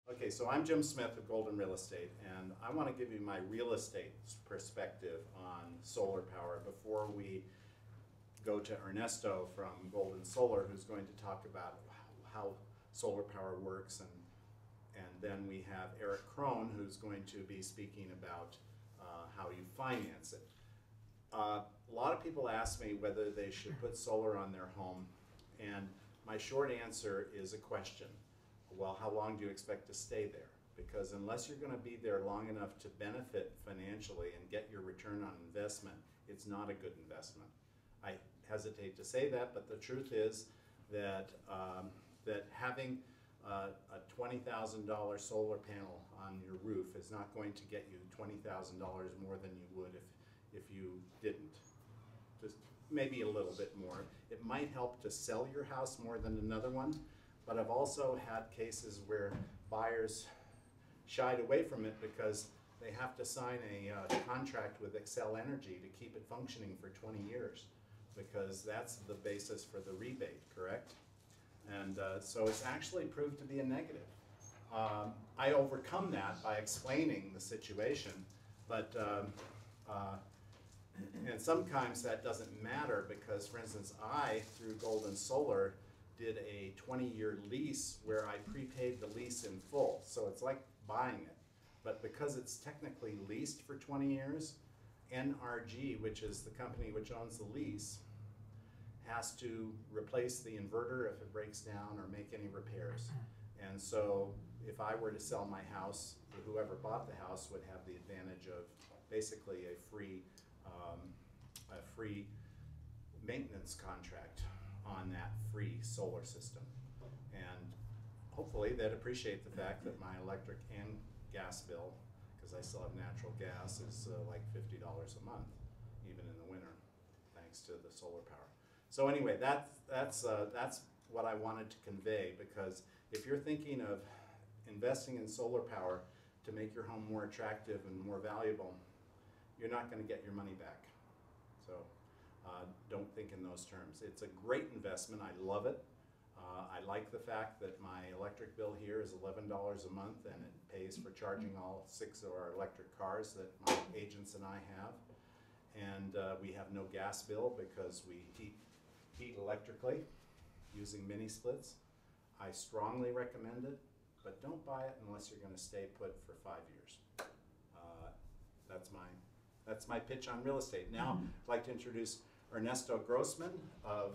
Okay, so I'm Jim Smith of Golden Real Estate, and I want to give you my real estate perspective on solar power before we go to Ernesto from Golden Solar, who's going to talk about how solar power works, and then we have Eric Krohn, who's going to be speaking about how you finance it. A lot of people ask me whether they should put solar on their home, and my short answer is a question. Well, how long do you expect to stay there? Because unless you're going to be there long enough to benefit financially and get your return on investment, it's not a good investment. I hesitate to say that, but the truth is that that having a $20,000 solar panel on your roof is not going to get you $20,000 more than you would if you didn't. Just maybe a little bit more. It might help to sell your house more than another one, but I've also had cases where buyers shied away from it because they have to sign a contract with Xcel Energy to keep it functioning for 20 years, because that's the basis for the rebate, correct? And so it's actually proved to be a negative. I overcome that by explaining the situation, but and sometimes that doesn't matter because, for instance, I, through Golden Solar, did a 20-year lease where I prepaid the lease in full. So it's like buying it. But because it's technically leased for 20 years, NRG, which is the company which owns the lease, has to replace the inverter if it breaks down or make any repairs. And so if I were to sell my house, whoever bought the house would have the advantage of basically a free maintenance contract on that free solar system. And hopefully they'd appreciate the fact that my electric and gas bill, because I still have natural gas, is like $50 a month, even in the winter, thanks to the solar power. So anyway, that's what I wanted to convey, because if you're thinking of investing in solar power to make your home more attractive and more valuable, you're not going to get your money back. So don't think in those terms. It's a great investment. I love it. I like the fact that my electric bill here is $11 a month, and it pays for charging all 6 of our electric cars that my agents and I have. And we have no gas bill because we heat electrically using mini splits. I strongly recommend it, but don't buy it unless you're going to stay put for 5 years. That's my pitch on real estate. Now, I'd like to introduce Ernesto Grossman of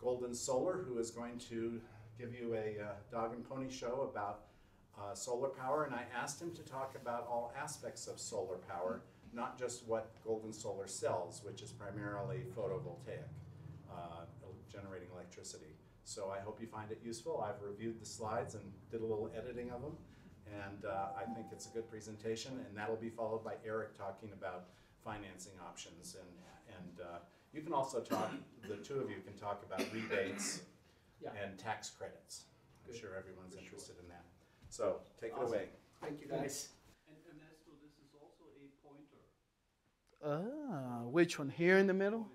Golden Solar, who is going to give you a dog and pony show about solar power. And I asked him to talk about all aspects of solar power, not just what Golden Solar sells, which is primarily photovoltaic, generating electricity. So I hope you find it useful. I've reviewed the slides and did a little editing of them. And I think it's a good presentation, and that'll be followed by Eric talking about financing options. And you can also talk, the two of you can talk about rebates and tax credits. I'm sure everyone's interested in that. So take it away. Thank you, guys. And Ernesto, this is also a pointer. Which one? Here in the middle?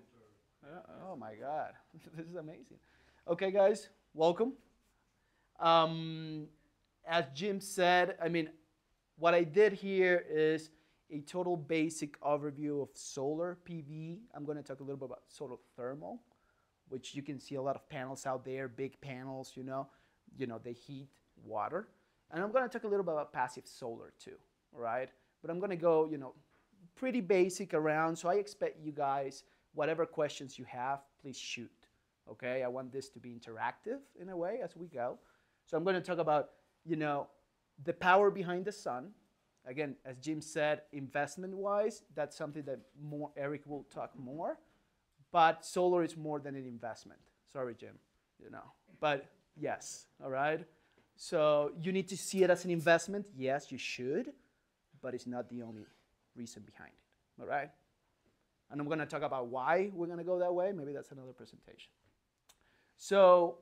Oh my God, this is amazing. Okay, guys, welcome. As Jim said, I mean, what I did here is a total basic overview of solar PV. I'm going to talk a little bit about solar thermal, which you can see a lot of panels out there, big panels, you know, they heat water. And I'm going to talk a little bit about passive solar too, all right? But I'm going to go, pretty basic around. So I expect you guys, whatever questions you have, please shoot, okay? I want this to be interactive in a way as we go. So I'm going to talk about the power behind the sun. Again, as Jim said, investment-wise, that's something that Eric will talk more. But solar is more than an investment. Sorry, Jim, But yes, all right? So you need to see it as an investment. Yes, you should. But it's not the only reason behind it, all right? And I'm going to talk about why we're going to go that way. Maybe that's another presentation. So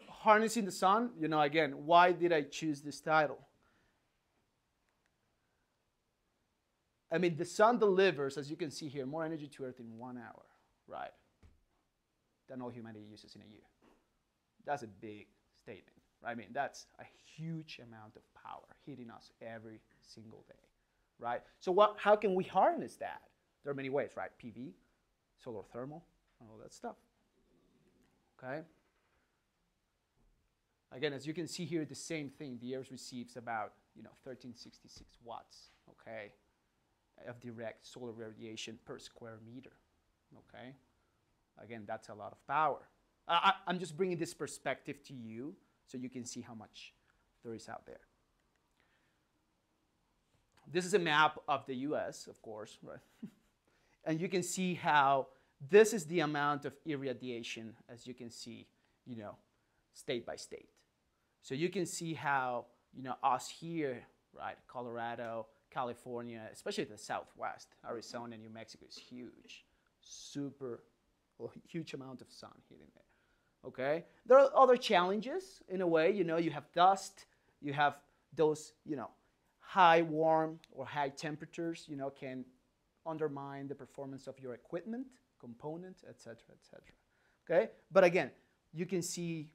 harnessing the sun, again, why did I choose this title? I mean, the sun delivers, as you can see here, more energy to Earth in 1 hour, right? Than all humanity uses in a year. That's a big statement, right? I mean, that's a huge amount of power hitting us every single day, right? So how can we harness that? There are many ways, right? PV, solar thermal, and all that stuff, okay? Again, as you can see here, the same thing. The Earth receives about 1366 watts, okay, of direct solar radiation per square meter, okay? Again, that's a lot of power. I'm just bringing this perspective to you so you can see how much there is out there. This is a map of the US, of course, right? And you can see how this is the amount of irradiation, as you can see, state by state. So you can see how, us here, right, Colorado, California, especially the Southwest, Arizona, New Mexico is huge, huge amount of sun hitting there. Okay, there are other challenges in a way. You have dust, you have those, high warm or high temperatures, can undermine the performance of your equipment, components, etc., etc. Okay, but again, you can see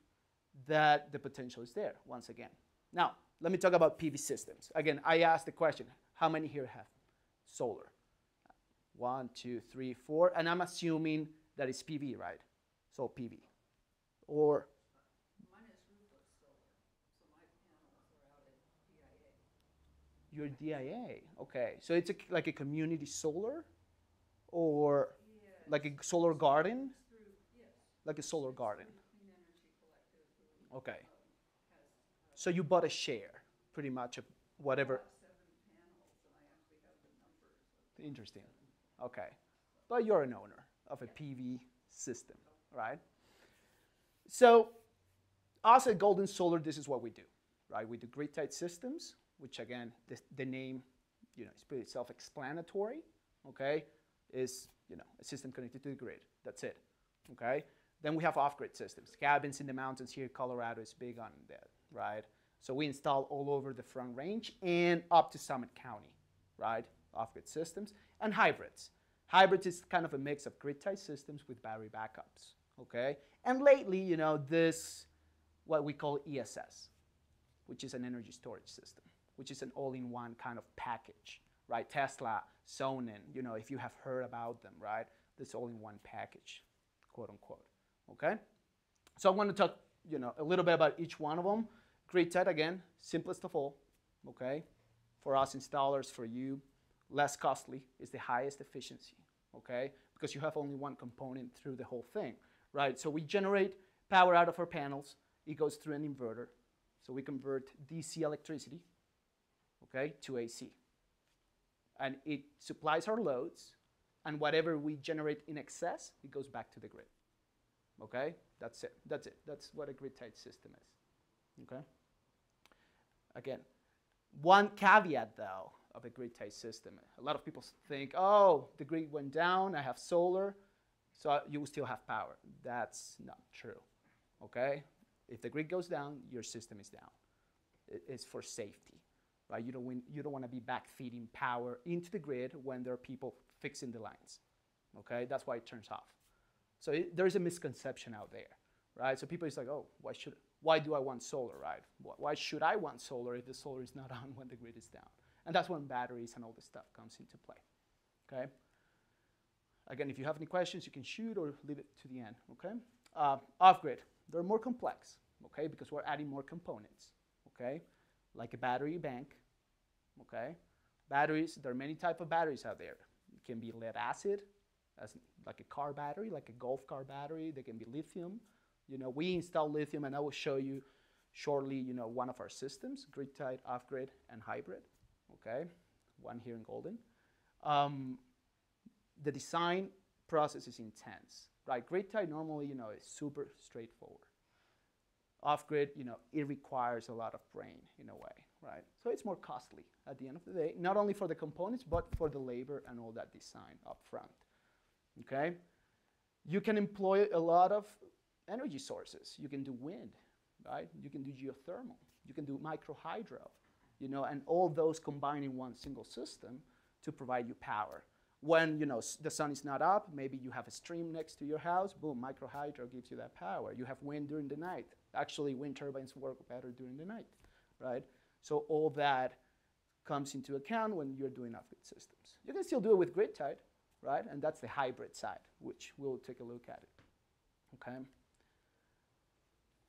that the potential is there once again. Now, let me talk about PV systems. Again, I asked the question, how many here have solar? 1, 2, 3, 4, and I'm assuming that it's PV, right? So PV. Or mine is roofless solar, so my panels are out at DIA. your DIA, okay. So it's like a community solar, or like a solar garden? Yes. Like a solar garden. Clean Energy Collective, who Okay. has So you bought a share, pretty much, of whatever. 7 panels, and I actually have the numbers. Interesting. Okay. But you're an owner of a PV system, right? So us at Golden Solar, this is what we do, right? We do grid-tied systems, which again, the name, is pretty self-explanatory, okay? Is, a system connected to the grid. That's it, okay? Then we have off-grid systems. Cabins in the mountains here, Colorado is big on that, right? So we install all over the Front Range and up to Summit County, right? Off-grid systems. And hybrids. Hybrids is kind of a mix of grid-tied systems with battery backups, okay? And lately, this, what we call ESS, which is an energy storage system, which is an all-in-one kind of package, right? Tesla, Sonnen, if you have heard about them, right? This all-in-one package, quote unquote, okay? So I want to talk, a little bit about each one of them. Grid-tied, again, simplest of all, okay? For us installers, for you, less costly is the highest efficiency, okay? Because you have only one component through the whole thing, right? So we generate power out of our panels. It goes through an inverter. So we convert DC electricity, okay, to AC. And it supplies our loads, and whatever we generate in excess, it goes back to the grid, okay? That's it. That's it. That's what a grid-tied system is, okay? Again, one caveat, though, of a grid-tied system. A lot of people think, oh, the grid went down, I have solar, so you will still have power. That's not true, okay? If the grid goes down, your system is down. It's for safety, right? You don't want to be backfeeding power into the grid when there are people fixing the lines, okay? That's why it turns off. So there's a misconception out there, right? So people is like, oh, why do I want solar, right? Why should I want solar if the solar is not on when the grid is down? And that's when batteries and all this stuff comes into play, okay? Again, if you have any questions, you can shoot or leave it to the end, okay? Off-grid, they're more complex, okay? Because we're adding more components, okay? Like a battery bank, okay? Batteries, there are many types of batteries out there. It can be lead acid, as like a car battery, like a golf car battery. They can be lithium. We install lithium, and I will show you shortly, one of our systems, grid-tied, off-grid, and hybrid, okay? One here in Golden. The design process is intense, right? Grid-tied normally, is super straightforward. Off-grid, it requires a lot of brain in a way, right? So it's more costly at the end of the day, not only for the components, but for the labor and all that design up front, okay? You can employ a lot of energy sources. You can do wind, right? You can do geothermal. You can do microhydro, and all those combine in one single system to provide you power. When, the sun is not up, maybe you have a stream next to your house, boom, microhydro gives you that power. You have wind during the night, Actually, wind turbines work better during the night, right? So all that comes into account when you're doing off-grid systems. You can still do it with grid tied, right? And that's the hybrid side, which we'll take a look at it, okay?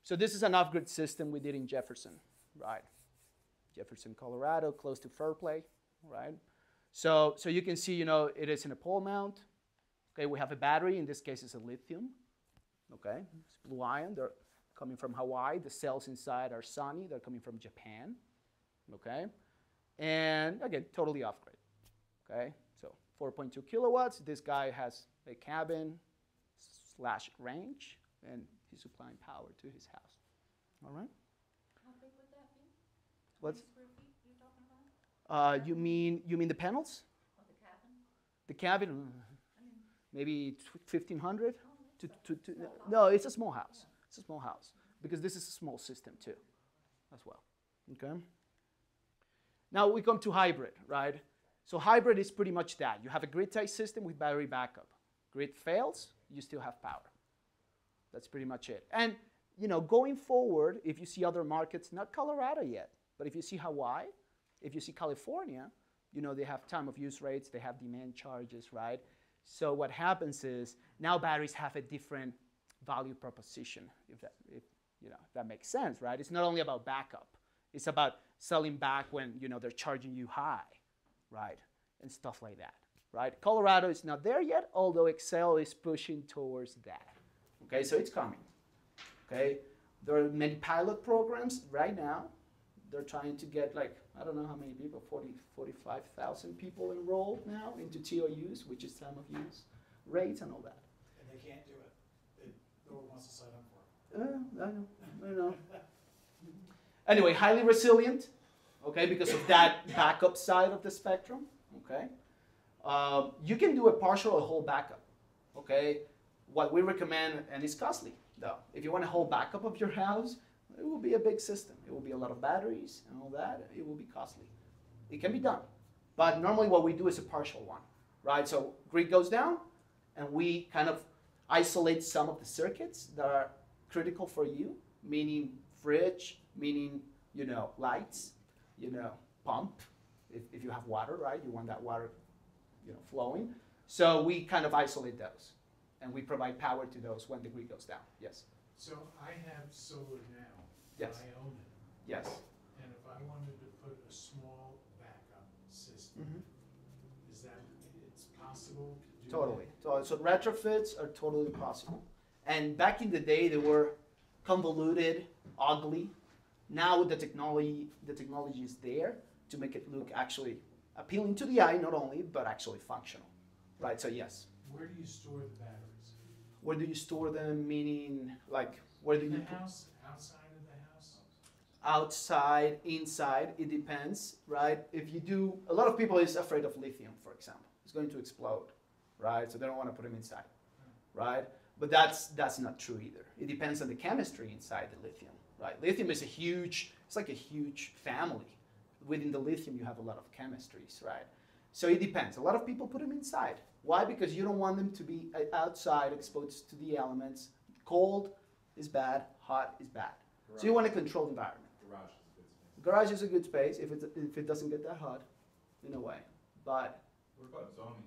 So this is an off-grid system we did in Jefferson, right? Jefferson, Colorado, close to Fairplay, right? So you can see, it is in a pole mount. Okay, we have a battery. In this case, it's a lithium. Okay, it's blue ion. They're coming from Hawaii. The cells inside are sunny. They're coming from Japan. Okay, and again, totally off-grid. Okay, so 4.2 kilowatts. This guy has a cabin/range, and he's supplying power to his house. All right. How big would that be? How What's many square feet are you talking about? you mean the panels? Oh, the cabin? The cabin, I mean, maybe 1,500. oh, that's No, it's a small house. It's a small house because this is a small system too, as well. Okay. Now we come to hybrid, right? So hybrid is pretty much that. You have a grid-tied system with battery backup. Grid fails, you still have power. That's pretty much it. And going forward, if you see other markets, not Colorado yet, but if you see Hawaii, if you see California, they have time of use rates, they have demand charges, right? So what happens is now batteries have a different value proposition, if that makes sense, right? It's not only about backup. It's about selling back when they're charging you high, right? And stuff like that, right? Colorado is not there yet, although Excel is pushing towards that. Okay, so it's coming. Okay, there are many pilot programs right now. They're trying to get I don't know how many people, 45,000 people enrolled now into TOUs, which is time of use rates and all that. And they can't do it. No one wants to sign up for it. I know. Anyway, highly resilient, okay, because of that backup side of the spectrum, okay. You can do a partial or whole backup, okay. What we recommend, and it's costly though, if you want a whole backup of your house, it will be a big system. It will be a lot of batteries and all that. It will be costly. It can be done. But normally what we do is a partial one, right? So grid goes down, and we kind of isolate some of the circuits that are critical for you, meaning fridge, meaning, lights, pump. If you have water, right? You want that water, flowing. So we kind of isolate those, and we provide power to those when the grid goes down. Yes? So I have solar now. Yes. I own it. Yes. And if I wanted to put a small backup system, is that, it's possible to do Totally. that? So retrofits are totally possible. And back in the day, they were convoluted, ugly. Now the technology is there to make it look actually appealing to the eye, not only, but actually functional. Right, so yes. Where do you store the batteries? Where do you store them, meaning where do In you the house, outside of the house? outside, inside, it depends, right? If you do, a lot of people is afraid of lithium, for example. It's going to explode, right? So they don't want to put them inside, right? But that's not true either. It depends on the chemistry inside the lithium, right? Lithium is it's like a huge family. Within the lithium, you have a lot of chemistries, right? So it depends. A lot of people put them inside. Why? Because you don't want them to be outside, exposed to the elements. Cold is bad, hot is bad. So you want to control the environment. Garage is a good space. Garage is a good space if it doesn't get that hot, in a way. But What about zoning?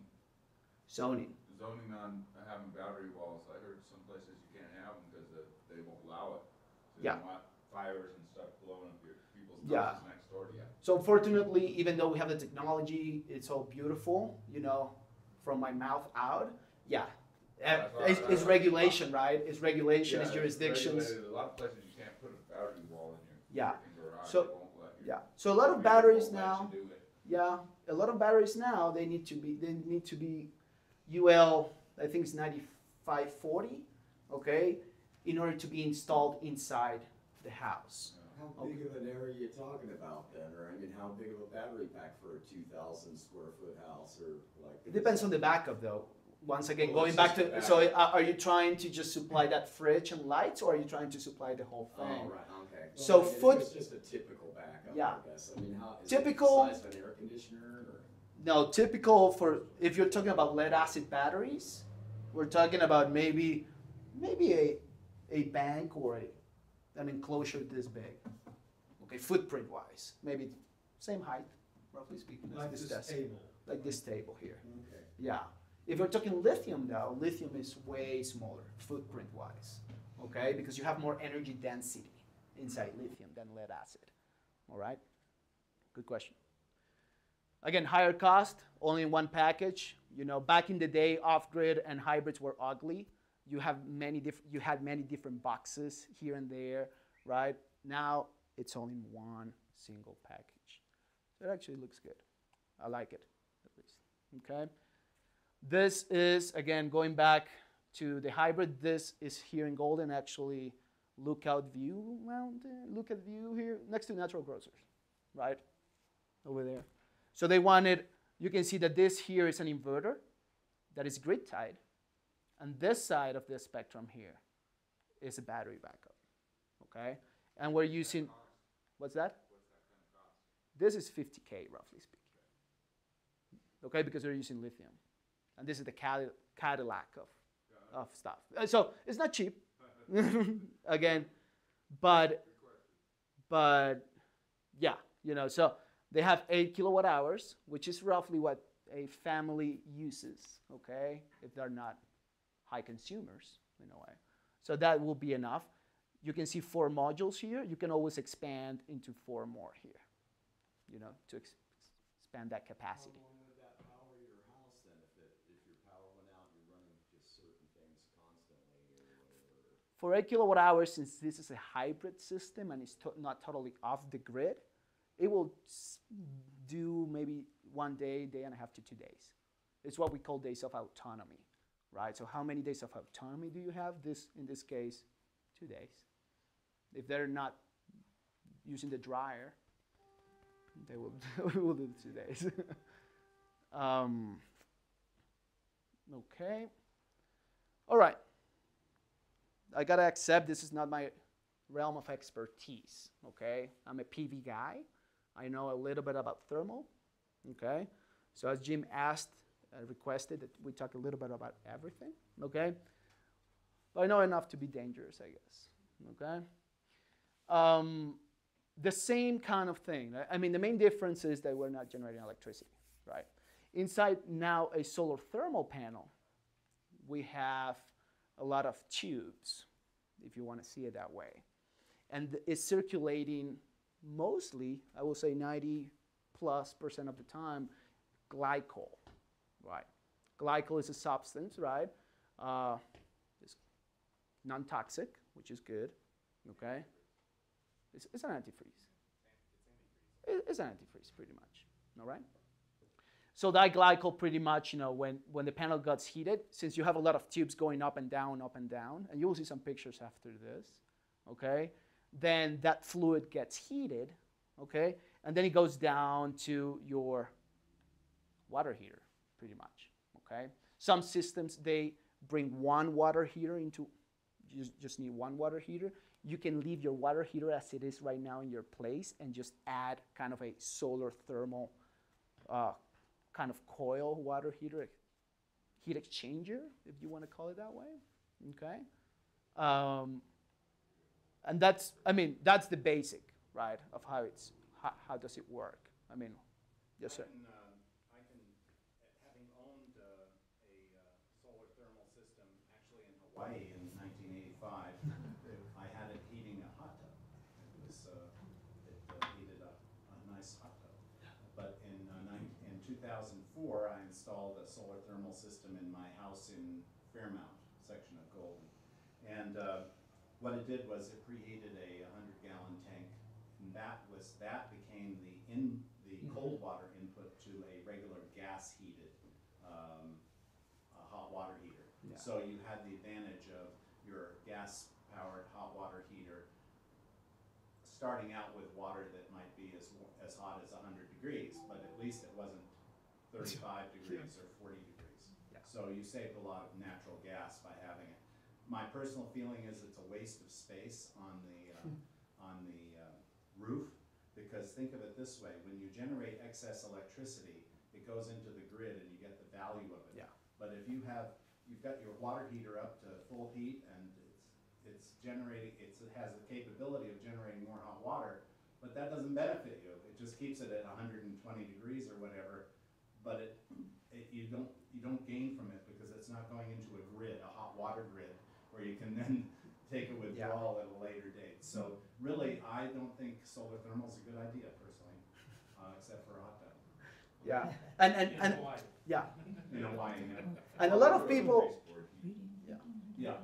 zoning. Zoning on having battery walls. I heard some places you can't have them because they won't allow it. So you Yeah. don't want fires and stuff blowing up your people's Yeah. houses next door to you. So unfortunately, even though we have the technology, it's all beautiful, from my mouth out. Yeah, it's regulation, right? It's regulation, it's Yeah, jurisdictions. regulated. A lot of places you can't put a battery wall in your Yeah. freaking garage. So- They won't let you. Yeah. So a lot of They batteries won't let now. you do it. Yeah, a lot of batteries now they need to be UL, I think it's 9540, okay, in order to be installed inside the house. How big of an area are you talking about then, or how big of a battery pack for a 2,000 square foot house, or like? It depends on the backup though. Once again, Well, going it's back just to, the so are you trying to just supply that fridge and lights, or are you trying to supply the whole Oh, thing? right, okay. So Well, I mean, foot- It's just a typical backup, Yeah. I guess. How, is Typical- it the size of an air conditioner, or? No, typical for, if you're talking about lead acid batteries, we're talking about maybe a bank or an enclosure this big. Okay, footprint-wise, maybe same height, roughly speaking, as Like this this desk. table. Like this table here. Okay. Yeah. If you're talking lithium, though, lithium is way smaller, footprint-wise. Okay, because you have more energy density inside lithium than lead acid. All right. Good question. Again, higher cost, only in one package. You know, back in the day, off-grid and hybrids were ugly. You had many different boxes here and there, right? Now it's only in one single package. So it actually looks good. I like it, at least. Okay. This is, again, going back to the hybrid. This is here in Golden, actually, lookout view mountain, lookout view here next to natural grocers, right? Over there. So they wanted, you can see that this here is an inverter that is grid tied. And this side of the spectrum here is a battery backup, okay? And we're using, what's that? This is 50K, roughly speaking, okay? Because they're using lithium. And this is the Cadillac of stuff. So it's not cheap, again, but yeah, you know, so they have 8 kilowatt hours, which is roughly what a family uses, okay, if they're not high consumers in a way. So that will be enough. You can see 4 modules here. You can always expand into 4 more here, you know, to expand that capacity. How long would that power your house then? If your power went out, you're running just certain things constantly or whatever? For 8 kilowatt hours, since this is a hybrid system and it's not totally off the grid, it will do maybe 1 day, day and a half to 2 days. It's what we call days of autonomy, right? So how many days of autonomy do you have? In this case, 2 days. If they're not using the dryer, they will, will do 2 days. Okay. All right. I gotta accept this is not my realm of expertise, okay? I'm a PV guy. I know a little bit about thermal, okay? So as Jim asked, requested that we talk a little bit about everything, okay? But I know enough to be dangerous, I guess, okay? The same kind of thing. I mean, the main difference is that we're not generating electricity, right? Inside now a solar thermal panel, we have a lot of tubes, if you want to see it that way. And it's circulating mostly, I will say 90+% of the time, glycol, right? Glycol is a substance, right? It's non-toxic, which is good, okay? It's an antifreeze. It's an antifreeze, pretty much, all right? So that glycol pretty much, you know, when the panel gets heated, since you have a lot of tubes going up and down, and you will see some pictures after this, okay? Then that fluid gets heated, okay? And then it goes down to your water heater, pretty much, okay? Some systems, they bring one water heater into, you just need one water heater. You can leave your water heater as it is right now in your place and just add kind of a solar thermal kind of coil water heater, heat exchanger, if you want to call it that way, okay? And that's, I mean, that's the basic, right, of how it's, how does it work? I mean, yes, sir. I can having owned a solar thermal system actually in Hawaii in 1985, I had it heating a hot tub. It was, it heated up a nice hot tub. But in 2004, I installed a solar thermal system in my house in Fairmount, section of Golden. And what it did was it preheated a 100-gallon tank, and that became the cold water input to a regular gas-heated hot water heater. Yeah. So you had the advantage of your gas-powered hot water heater starting out with water that might be as hot as 100 degrees, but at least it wasn't 35 degrees or 40 degrees. Yeah. So you saved a lot of natural gas by having it. My personal feeling is it's a waste of space on the roof, because think of it this way: when you generate excess electricity, it goes into the grid and you get the value of it. Yeah. But if you've got your water heater up to full heat and it's generating, it has the capability of generating more hot water, but that doesn't benefit you. It just keeps it at 120 degrees or whatever, but you don't gain from it because it's not going into a grid, a hot water grid, where you can then take a withdrawal at a later date. So really, I don't think solar thermal is a good idea personally, except for a hot tub. Yeah, In and Hawaii. yeah, You know why? You know? and a lot of people, Yeah.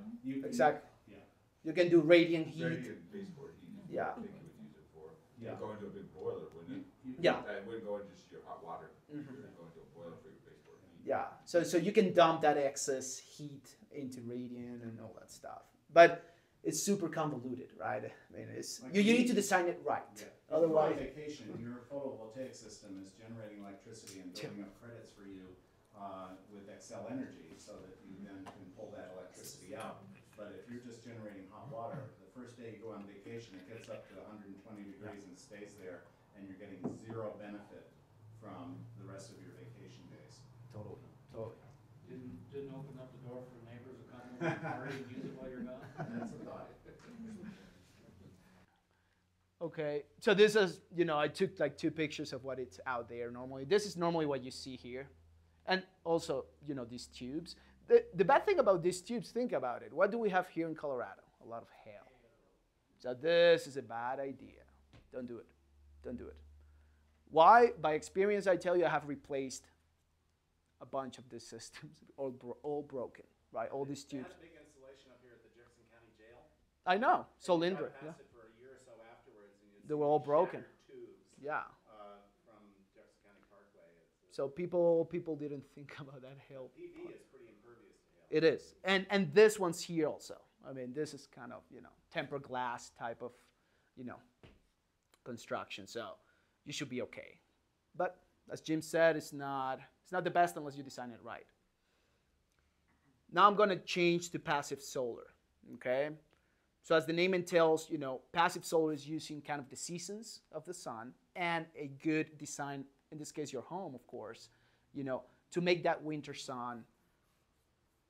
exactly. Yeah. You can do radiant heat. Radiant baseboard heat is Yeah. what I think you would use it for. Yeah. You'd go into a big boiler, wouldn't it? Yeah. That wouldn't go into just your hot water. Mhm. You'd go into a boiler for your baseboard heat. Yeah, so you can dump that excess heat into radiant and all that stuff, but it's super convoluted, right? I mean, you need to design it right. Yeah. Otherwise, If you're on vacation, your photovoltaic system is generating electricity and building up credits for you with Xcel Energy, so that you then can pull that electricity out. But if you're just generating hot water, the first day you go on vacation, it gets up to 120 degrees and stays there, and you're getting zero benefit from the rest of your vacation days. totally. Didn't open up the door for neighbors to come over and party and use it while you're gone? That's a thought. Okay, so this is, I took like 2 pictures of what it's out there normally. This is normally what you see here. And also, these tubes. The bad thing about these tubes, think about it. What do we have here in Colorado? A lot of hail. So this is a bad idea. Don't do it. Don't do it. Why? By experience, I tell you, I have replaced a bunch of these systems, all broken, right? All these They tubes. had a big installation up here at the Jefferson County Jail. I know, And Solyndra. you Yeah. drive past it for a year or so afterwards, and you'd They see were all these broken. shattered tubes Yeah. from Jefferson County Parkway. So people didn't think about that hail. PV is pretty impervious to hail. It is, and this one's here also. I mean, this is kind of tempered glass type of construction. So you should be okay. But as Jim said, it's not the best unless you design it right. Now I'm going to change to passive solar. Okay. So as the name entails, passive solar is using kind of the seasons of the sun and a good design, in this case your home, of course, to make that winter sun,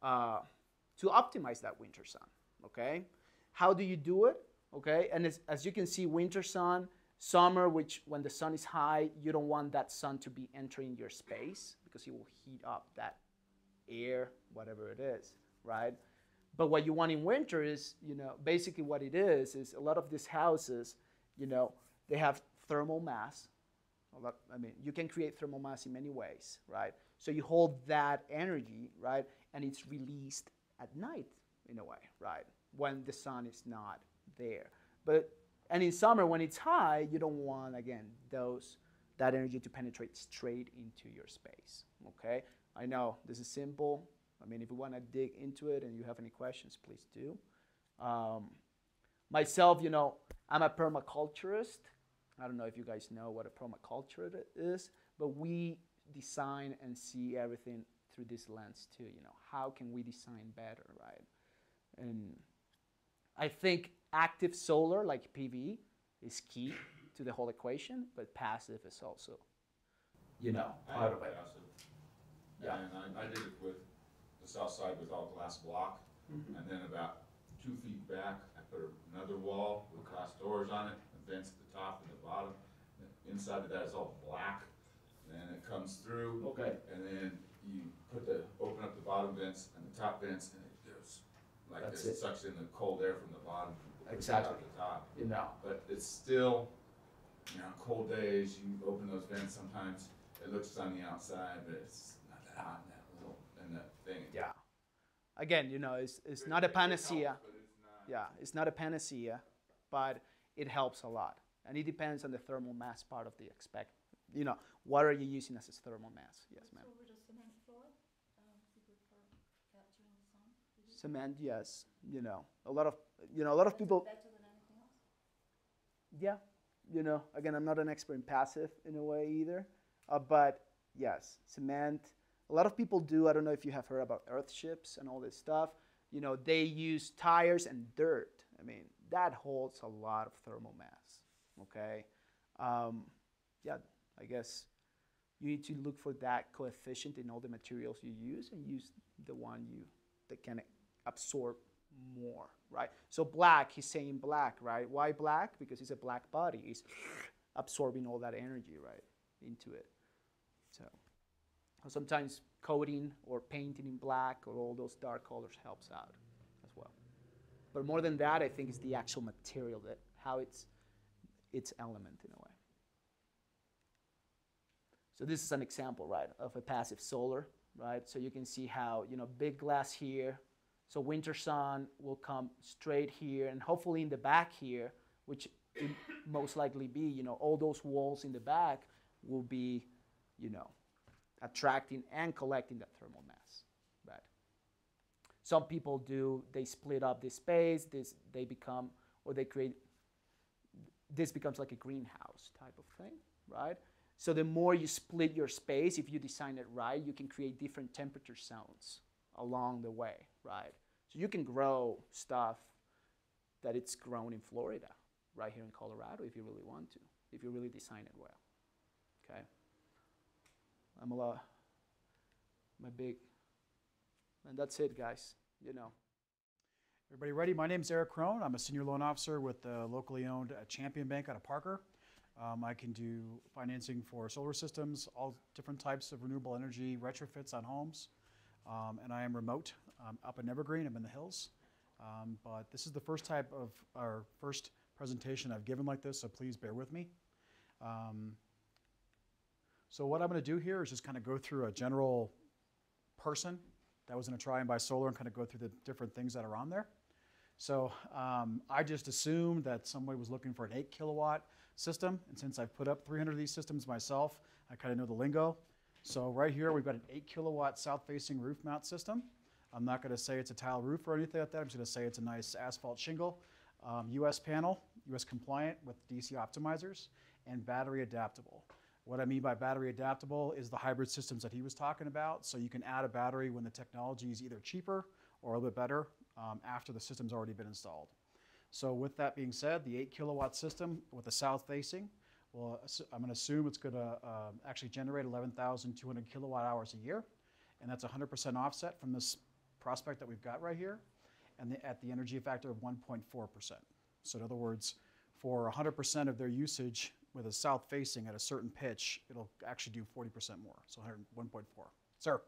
to optimize that winter sun, okay? How do you do it, okay? And as you can see, winter sun, summer, which when the sun is high, you don't want that sun to be entering your space because it will heat up that air, whatever it is, right? But what you want in winter is, basically what it is a lot of these houses, they have thermal mass. You can create thermal mass in many ways, right? So you hold that energy, right? And it's released at night in a way, right? When the sun is not there. And in summer, when it's high, you don't want, again, that energy to penetrate straight into your space, okay? I know this is simple. If you want to dig into it and you have any questions, please do. Myself, I'm a permaculturist. I don't know if you guys know what a permaculturist is, but we design and see everything through this lens too. How can we design better, right? And I think active solar, like PV, is key to the whole equation, but passive is also, part of it. Passive. Yeah. And I did it with the south side with all glass block, and then about 2 feet back, I put another wall with glass doors on it, and vents at the top and the bottom. And inside of that is all black, and it comes through. Okay. And then you open up the bottom vents and the top vents, and it goes like That's this. it. It sucks in the cold air from the bottom. Exactly. Out the top. But But it's still, cold days, you open those vents sometimes, it looks sunny outside, but it's not that hot in that thing. yeah. Again, it's not a panacea. Yeah, it's not a panacea, but it helps a lot. And it depends on the thermal mass part of the expect. What are you using as a thermal mass? Yes, ma'am. So with a cement floor, is it good for capturing the sun? Is it Cement, yes. A lot of people. better than anything else? Yeah, again, I'm not an expert in passive in a way either, but yes, cement. A lot of people do. I don't know if you have heard about earth ships and all this stuff. They use tires and dirt. That holds a lot of thermal mass. Okay, I guess you need to look for that coefficient in all the materials you use and use the one that can absorb more, right? So black, he's saying black, right? Why black? Because it's a black body. It's absorbing all that energy, right, into it. So sometimes coating or painting in black or all those dark colors helps out as well. But more than that, I think it's the actual material, that how it's element in a way. So this is an example, right, of a passive solar, right? So you can see how, big glass here. So winter sun will come straight here, and hopefully in the back here, which it most likely be, all those walls in the back will be, attracting and collecting that thermal mass, right? Some people they split up this space, they create, this becomes like a greenhouse type of thing, right? So the more you split your space, if you design it right, you can create different temperature zones along the way, right? So you can grow stuff that it's grown in Florida, right here in Colorado, if you really want to, if you really design it well, okay? And that's it, guys, Everybody ready? My name's Eric Krohn. I'm a senior loan officer with the locally owned Champion Bank out of Parker. I can do financing for solar systems, all different types of renewable energy retrofits on homes. And I am remote. Up in Evergreen. I'm in the hills. But this is the first presentation I've given like this, so please bear with me. So what I'm going to do here is just kind of go through a general person that was going to try and buy solar and kind of go through the different things that are on there. So I just assumed that somebody was looking for an 8 kilowatt system, and since I've put up 300 of these systems myself, I kind of know the lingo. So right here we've got an 8 kilowatt south-facing roof mount system. I'm not going to say it's a tile roof or anything like that. I'm just going to say it's a nice asphalt shingle, US panel, US compliant with DC optimizers, and battery adaptable. What I mean by battery adaptable is the hybrid systems that he was talking about. So you can add a battery when the technology is either cheaper or a little bit better after the system's already been installed. So with that being said, the 8 kilowatt system with the south facing, well, I'm going to assume it's going to actually generate 11,200 kilowatt hours a year. And that's 100% offset from this prospect that we've got right here, and at the energy factor of 1.4%. So in other words, for 100% of their usage with a south facing at a certain pitch, it'll actually do 40% more, so 1.4. Sir?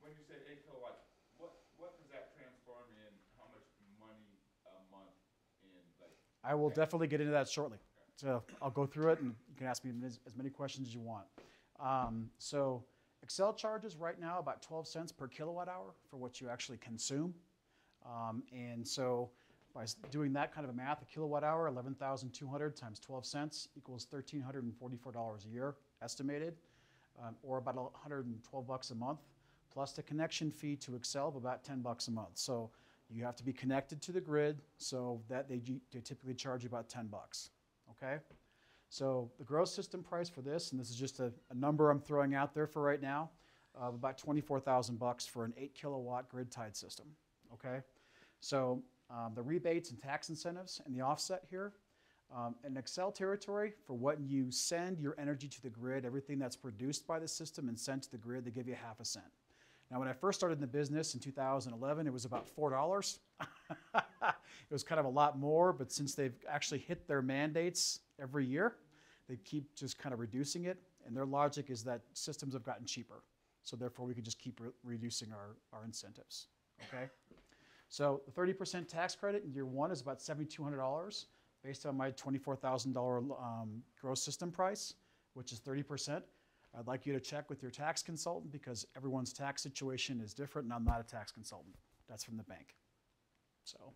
When you say 8 kilowatt, what does that transform in how much money a month in, like? I will definitely get into that shortly. So I'll go through it, and you can ask me as many questions as you want. So Excel charges right now about 12 cents per kilowatt hour for what you actually consume. And so by doing that kind of a math, a kilowatt hour, 11,200 times 12 cents equals $1,344 a year estimated, or about 112 bucks a month, plus the connection fee to Excel of about 10 bucks a month. So you have to be connected to the grid, so that they typically charge you about 10 bucks, okay? So the gross system price for this, and this is just a number I'm throwing out there for right now, of about 24,000 bucks for an 8 kilowatt grid tied system, okay? So the rebates and tax incentives and the offset here, in Excel territory, for what you send your energy to the grid, everything that's produced by the system and sent to the grid, they give you 0.5 cent. Now, when I first started in the business in 2011, it was about $4. It was kind of a lot more, but since they've actually hit their mandates every year, they keep just kind of reducing it. And their logic is that systems have gotten cheaper. So therefore, we can just keep reducing our incentives, okay? So the 30% tax credit in year one is about $7,200 based on my $24,000 gross system price, which is 30%. I'd like you to check with your tax consultant because everyone's tax situation is different, and I'm not a tax consultant. That's from the bank. So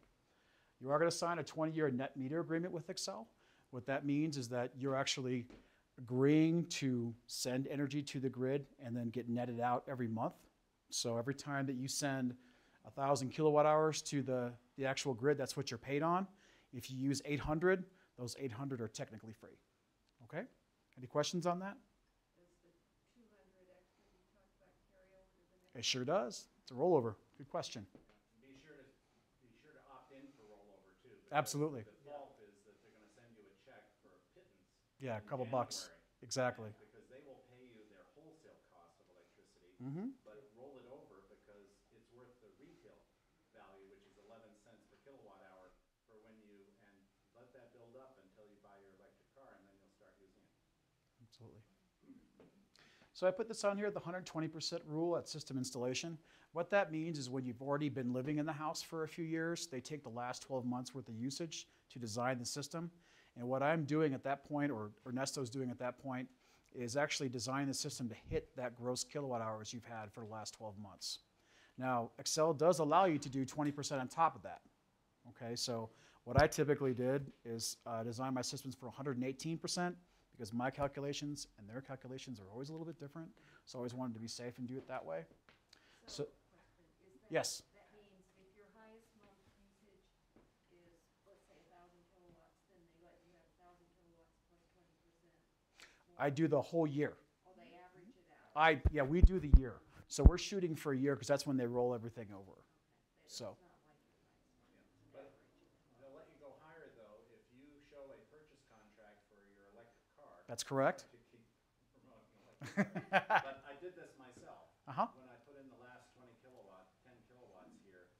you are going to sign a 20-year net meter agreement with Excel. What that means is that you're actually agreeing to send energy to the grid and then get netted out every month. So every time that you send 1,000 kilowatt hours to the actual grid, that's what you're paid on. If you use 800, those 800 are technically free. Okay? Any questions on that? It sure does. It's a rollover. Good question. Be sure to opt in for rollover too. Absolutely. The default is that they're going to send you a check for a pittance. Yeah, a in couple bucks. January. Exactly. Because they will pay you their wholesale cost of electricity, Mm-hmm. but roll it over because it's worth the retail value, which is 11 Absolutely. So I put this on here, the 120% rule at system installation. What that means is when you've already been living in the house for a few years, they take the last 12 months worth of usage to design the system. And what I'm doing at that point, or Ernesto's doing at that point, is actually design the system to hit that gross kilowatt hours you've had for the last 12 months. Now, Excel does allow you to do 20% on top of that. Okay, so what I typically did is design my systems for 118%, because my calculations and their calculations are always a little bit different. So I always wanted to be safe and do it that way. So yes. That means if your highest month usage is, let's say 1,000 kilowatts, then they let you have 1,000 kilowatts plus 20%. I do the whole year. Oh, they average it out. Yeah, we do the year. So we're shooting for a year because that's when they roll everything over. So. It's not like your highest month. But they'll let you go higher though if you show a purchase contract for your electric car. That's correct. To keep promoting electric cars. But I did this myself. Uh-huh. When I put in the last 10 kilowatts here,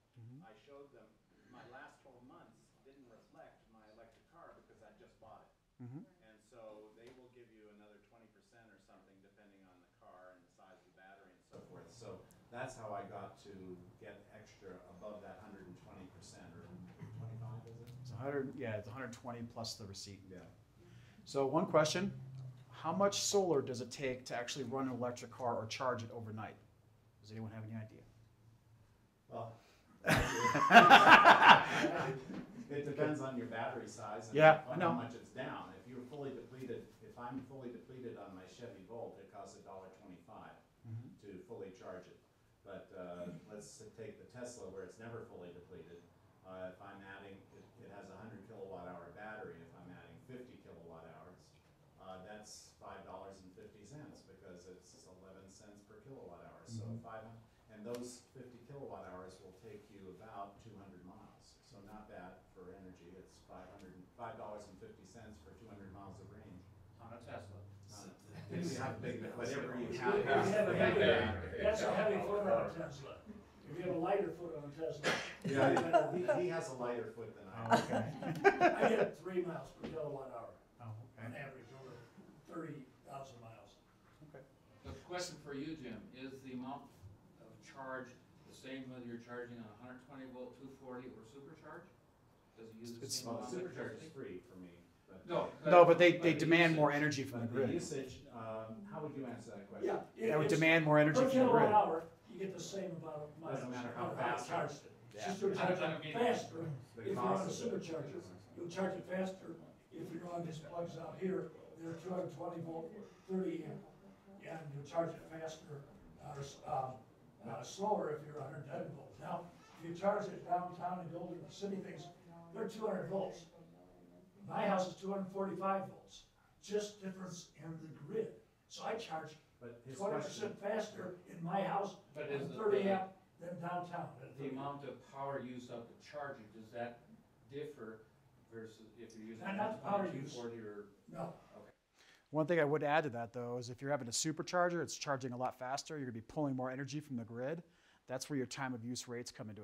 I showed them my last 12 months didn't reflect my electric car because I just bought it. And so they will give you another 20% or something depending on the car and the size of the battery and so forth. So that's how I got to get extra above that 120% or 25, is it? It's 100. Yeah, it's 120 plus the receipt. Yeah. So one question: how much solar does it take to actually run an electric car or charge it overnight? Does anyone have any idea? Well, it depends on your battery size and Yeah, I how know. much it's down. If you're fully depleted, if I'm fully depleted on my Chevy Volt, it costs $1.25 to fully charge it. But let's take the Tesla where it's never fully depleted. If I'm adding, it has a 100 kilowatt hour battery. If I'm adding 50 kilowatt hours, that's $5.50 because it's 11 cents per kilowatt hour. So 500, and those 50 kilowatt hours will take you about 200 miles. So not bad for energy. It's $5.50 for 200 miles of range. On a Tesla. If you have big, whatever you If have. you have a heavy, that's a heavy foot on a Tesla. If you have a lighter foot on a Tesla. Yeah, he has a lighter foot than I do. Okay. I get 3 miles per kilowatt hour Oh, on average over 30,000 miles. Okay. The question for you, Jim, is the amount of charge the same whether you're charging on 120 volt, 240, or supercharge? Does it use the It's- same Well, amount the of supercharge is electricity? free for me. But No, but they the demand more usage- energy from the But the grid. usage, how would you answer that question? Yeah. That would it's demand more energy per from the kilowatt grid. hour, you get the same amount of miles. Doesn't matter how on fast you- charged it. Yeah. Just to I charge don't it mean- faster, The if you're on a cost of it. supercharger, you'll charge it faster. If you're on these plugs out here, they're 220 volt, 30 amp, and you'll charge it faster, slower if you're 110 volts. Now, if you charge it downtown and building the city things, they're 200 volts. My house is 245 volts, just difference in the grid. So I charge But his 20% question, faster in my house But on is the- 30 amp than downtown. at The 30. amount of power use of the charger, does that differ versus if you're using Not the power 120, use. 240, or? No, One thing I would add to that, though, is if you're having a supercharger, it's charging a lot faster. You're going to be pulling more energy from the grid. That's where your time of use rates come into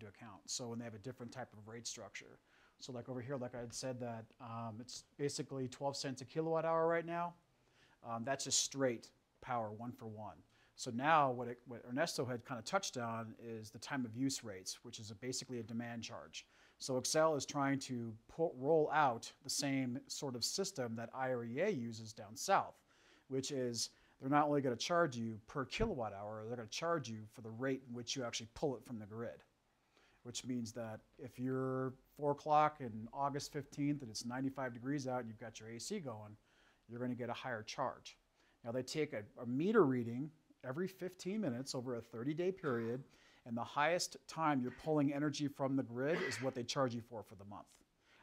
account. So when they have a different type of rate structure. So like over here, like I had said that it's basically 12 cents a kilowatt hour right now. That's just straight power, 1-for-1. So now what Ernesto had kind of touched on is the time of use rates, which is basically a demand charge. So Excel is trying to roll out the same sort of system that IREA uses down south, which is they're not only going to charge you per kilowatt hour, they're going to charge you for the rate in which you actually pull it from the grid, which means that if you're 4 o'clock and August 15th and it's 95 degrees out and you've got your AC going, you're going to get a higher charge. Now they take a meter reading every 15 minutes over a 30-day period, and the highest time you're pulling energy from the grid is what they charge you for the month.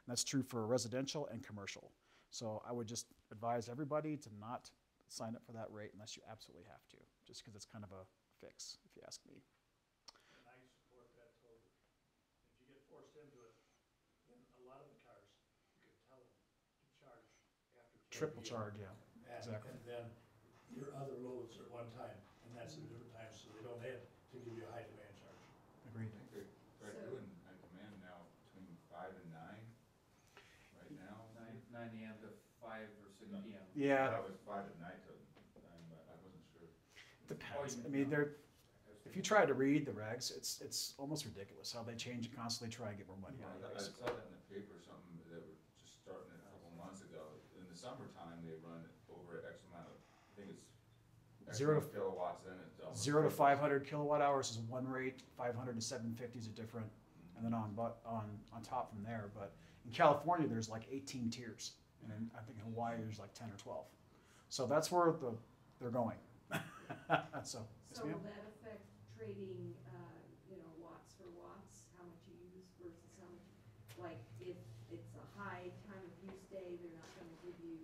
And that's true for residential and commercial. So I would just advise everybody to not sign up for that rate unless you absolutely have to, just because it's kind of a fix, if you ask me. and I support that totally. If you get forced into it, then a lot of the cars, you can tell them to charge after 12 Triple p.m. charge, yeah. And, Exactly. and then your other loads are one time, and that's at different times, so they don't have to give you a high demand charge. Agreed. I think they're doing a command now between 5 and 9 right now. 9 AM to 5 or 6 No. PM. Yeah, That was 5 at night till 9, but I wasn't sure. depends. you- I mean, if you try to read the regs, it's almost ridiculous how they change and constantly try to get more money out of I it. saw that in the paper, something that were just starting a couple months ago. In the summertime, they run over X amount of, I think it's X Zero amount to- of kilowatts, then it's also. 0 to 500 kilowatt hours is one rate, 500 to 750 is a different, and then on top from there. But in California, there's like 18 tiers, and then I think in Hawaii there's like 10 or 12. So that's where they're going. So, yes, So ma'am? will that affect trading, watts for watts, how much you use versus how much, like, if it's a high time of use day, they're not gonna give you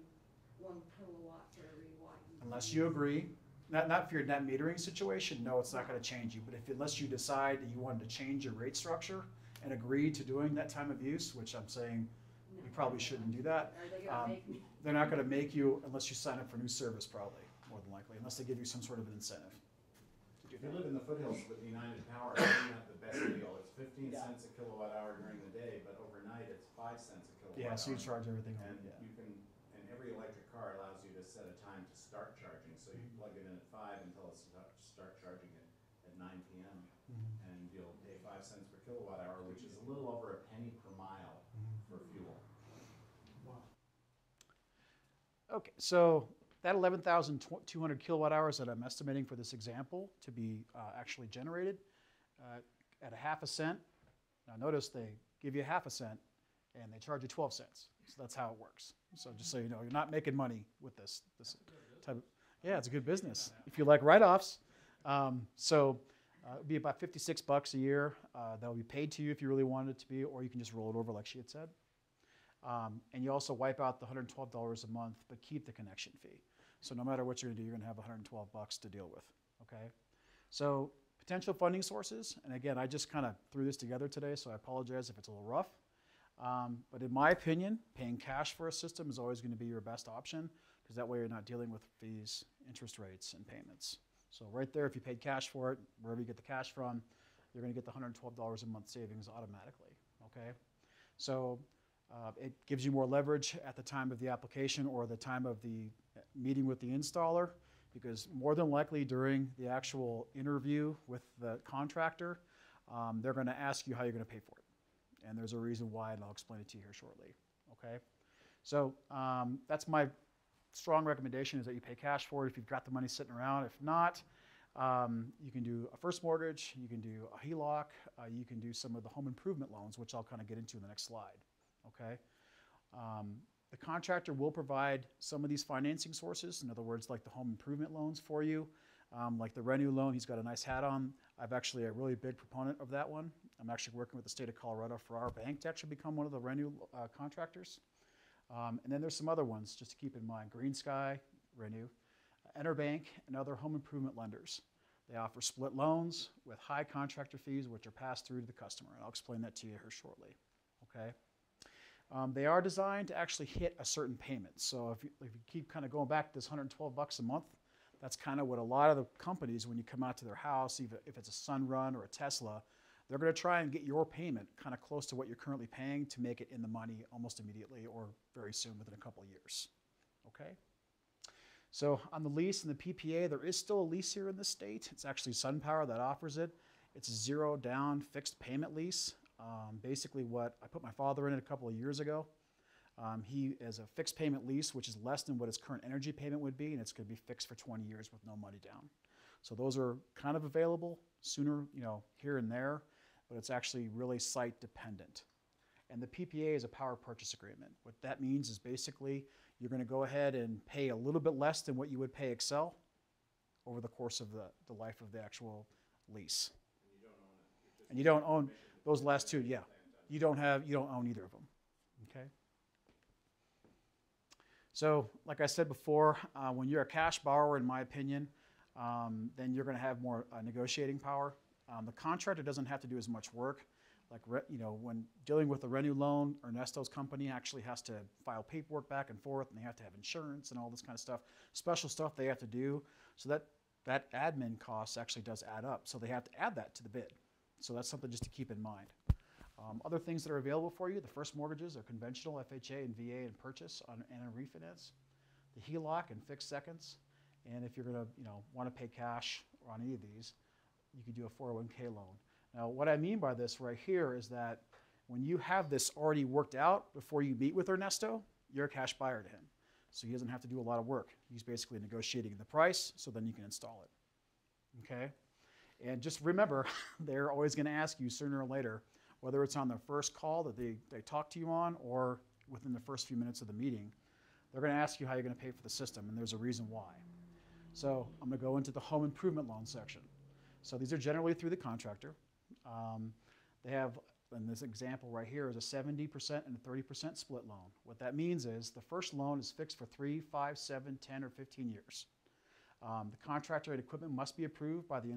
1 kilowatt for every watt you use? Unless you agree, not for your net metering situation, no, it's not going to change you. But unless you decide that you wanted to change your rate structure and agree to doing that time of use, which I'm saying No. you probably shouldn't do that. Are they gonna make me? They're not going to make you unless you sign up for new service, probably, more than likely, unless they give you some sort of an incentive to do If you that. live in the foothills with United Power, you have the best deal. It's 15 cents a kilowatt hour during the day, but overnight it's 5 cents a kilowatt hour. Yeah, so you charge everything on And it, yeah. you can, and every electric car allows you to set a time to start charging, so you plug it in at 5 until it start charging it at 9 p.m. Mhm. And you'll pay 5 cents per kilowatt hour, which is a little over a penny per mile for fuel. Wow. Okay, so that 11,200 kilowatt hours that I'm estimating for this example to be actually generated at a half a cent. Now notice they give you a half a cent and they charge you 12 cents. So that's how it works. So just so you know, you're not making money with this type of, yeah, it's a good business. If you like write-offs. It'd be about $56 a year. That will be paid to you if you really wanted it to be, or you can just roll it over like she had said. And you also wipe out the $112 a month, but keep the connection fee. So no matter what you're gonna do, you're gonna have $112 to deal with, okay? So potential funding sources, and again, I just kind of threw this together today, so I apologize if it's a little rough. But in my opinion, paying cash for a system is always gonna be your best option, because that way you're not dealing with fees, interest rates, and payments. So right there, if you paid cash for it, wherever you get the cash from, you're gonna get the $112 a month savings automatically, okay? So it gives you more leverage at the time of the application or the time of the meeting with the installer, because more than likely during the actual interview with the contractor, they're going to ask you how you're going to pay for it. And there's a reason why, and I'll explain it to you here shortly. Okay? So that's my strong recommendation, is that you pay cash for it if you've got the money sitting around. If not, you can do a first mortgage, you can do a HELOC, you can do some of the home improvement loans, which I'll kind of get into in the next slide. Okay? The contractor will provide some of these financing sources, in other words, like the home improvement loans for you, like the Renewable loan. He's got a nice hat on. I'm actually a really big proponent of that one. I'm actually working with the state of Colorado for our bank to actually become one of the Renewable contractors. And then there's some other ones just to keep in mind: Green Sky, Renew, Enterbank, and other home improvement lenders. They offer split loans with high contractor fees, which are passed through to the customer, and I'll explain that to you here shortly. Okay. They are designed to actually hit a certain payment. So if you keep kind of going back to this $112 a month, that's kind of what a lot of the companies, when you come out to their house, even if it's a Sunrun or a Tesla, they're going to try and get your payment kind of close to what you're currently paying to make it in the money almost immediately or very soon, within a couple of years. Okay? So on the lease and the PPA, there is still a lease here in the state. It's actually SunPower that offers it. It's a zero down fixed payment lease. Basically what I put my father in it a couple of years ago. He has a fixed payment lease, which is less than what his current energy payment would be, and it's going to be fixed for 20 years with no money down. So those are kind of available sooner, here and there, but it's actually really site dependent. And the PPA is a power purchase agreement. What that means is basically you're going to go ahead and pay a little bit less than what you would pay Excel over the course of the life of the actual lease. And you don't own those last two, yeah. You don't own either of them, okay? So, like I said before, when you're a cash borrower, in my opinion, then you're going to have more negotiating power. The contractor doesn't have to do as much work. Like, when dealing with a Renewable loan, Ernesto's company actually has to file paperwork back and forth, and they have to have insurance and all this kind of stuff, special stuff they have to do. So that admin cost actually does add up. So they have to add that to the bid. So that's something just to keep in mind. Other things that are available for you, the first mortgages are conventional FHA and VA and purchase and a refinance, the HELOC and fixed seconds, and if you're going to want to pay cash on any of these, you could do a 401k loan. Now, what I mean by this right here is that when you have this already worked out before you meet with Ernesto, you're a cash buyer to him. So he doesn't have to do a lot of work. He's basically negotiating the price so then you can install it. Okay? And just remember, they're always going to ask you sooner or later, whether it's on the first call that they talk to you on or within the first few minutes of the meeting, they're going to ask you how you're going to pay for the system, and there's a reason why. So I'm going to go into the home improvement loan section. So these are generally through the contractor. They have, in this example right here, is a 70% and a 30% split loan. What that means is the first loan is fixed for 3, 5, 7, 10, or 15 years. The contractor and equipment must be approved by the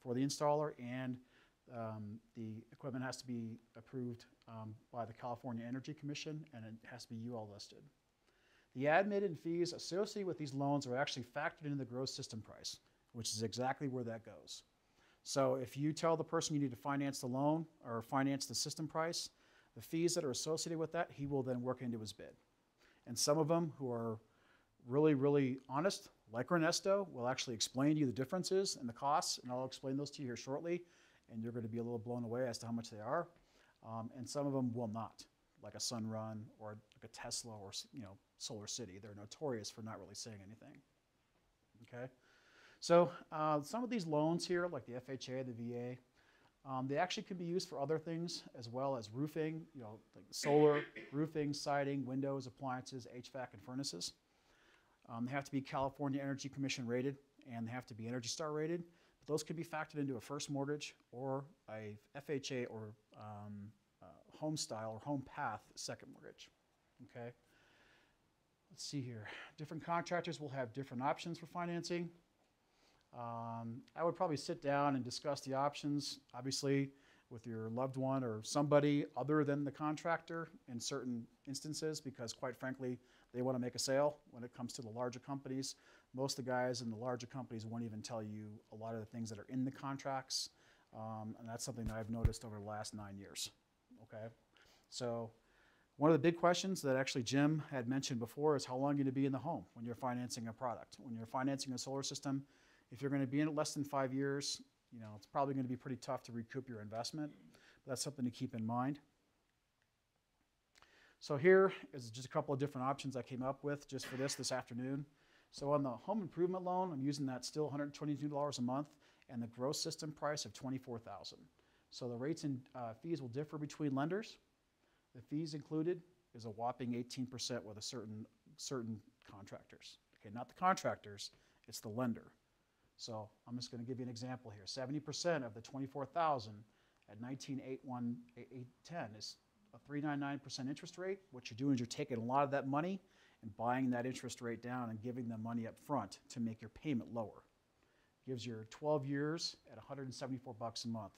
for the installer, and the equipment has to be approved by the California Energy Commission, and it has to be UL listed. The admin and fees associated with these loans are actually factored into the gross system price, which is exactly where that goes. So if you tell the person you need to finance the loan or finance the system price, the fees that are associated with that, he will then work into his bid. And some of them who are really, really honest, like Ernesto, will actually explain to you the differences and the costs, and I'll explain those to you here shortly, and you're going to be a little blown away as to how much they are. And some of them will not, like a Sunrun or like a Tesla or Solar City. They're notorious for not really saying anything. Okay, so some of these loans here, like the FHA, the VA, they actually can be used for other things as well as roofing, like solar, roofing, siding, windows, appliances, HVAC, and furnaces. They have to be California Energy Commission rated, and they have to be Energy Star rated. But those can be factored into a first mortgage or a FHA or home style or home path second mortgage. Okay. Let's see here. Different contractors will have different options for financing. I would probably sit down and discuss the options, obviously, with your loved one or somebody other than the contractor in certain instances, because quite frankly, they want to make a sale. When it comes to the larger companies, most of the guys in the larger companies won't even tell you a lot of the things that are in the contracts, and that's something that I've noticed over the last 9 years. Okay, so one of the big questions that actually Jim had mentioned before is how long you're going to be in the home when you're financing a product. When you're financing a solar system, if you're going to be in it less than 5 years, it's probably going to be pretty tough to recoup your investment. But that's something to keep in mind. So here is just a couple of different options I came up with just for this afternoon. So on the home improvement loan, I'm using that still $122 a month and the gross system price of $24,000. So the rates and fees will differ between lenders. The fees included is a whopping 18% with a certain contractors. Okay, not the contractors, it's the lender. So I'm just going to give you an example here. 70% of the $24,000 at 19,810 is a 3.99% interest rate. What you're doing is you're taking a lot of that money and buying that interest rate down and giving them money up front to make your payment lower. Gives you 12 years at $174 a month,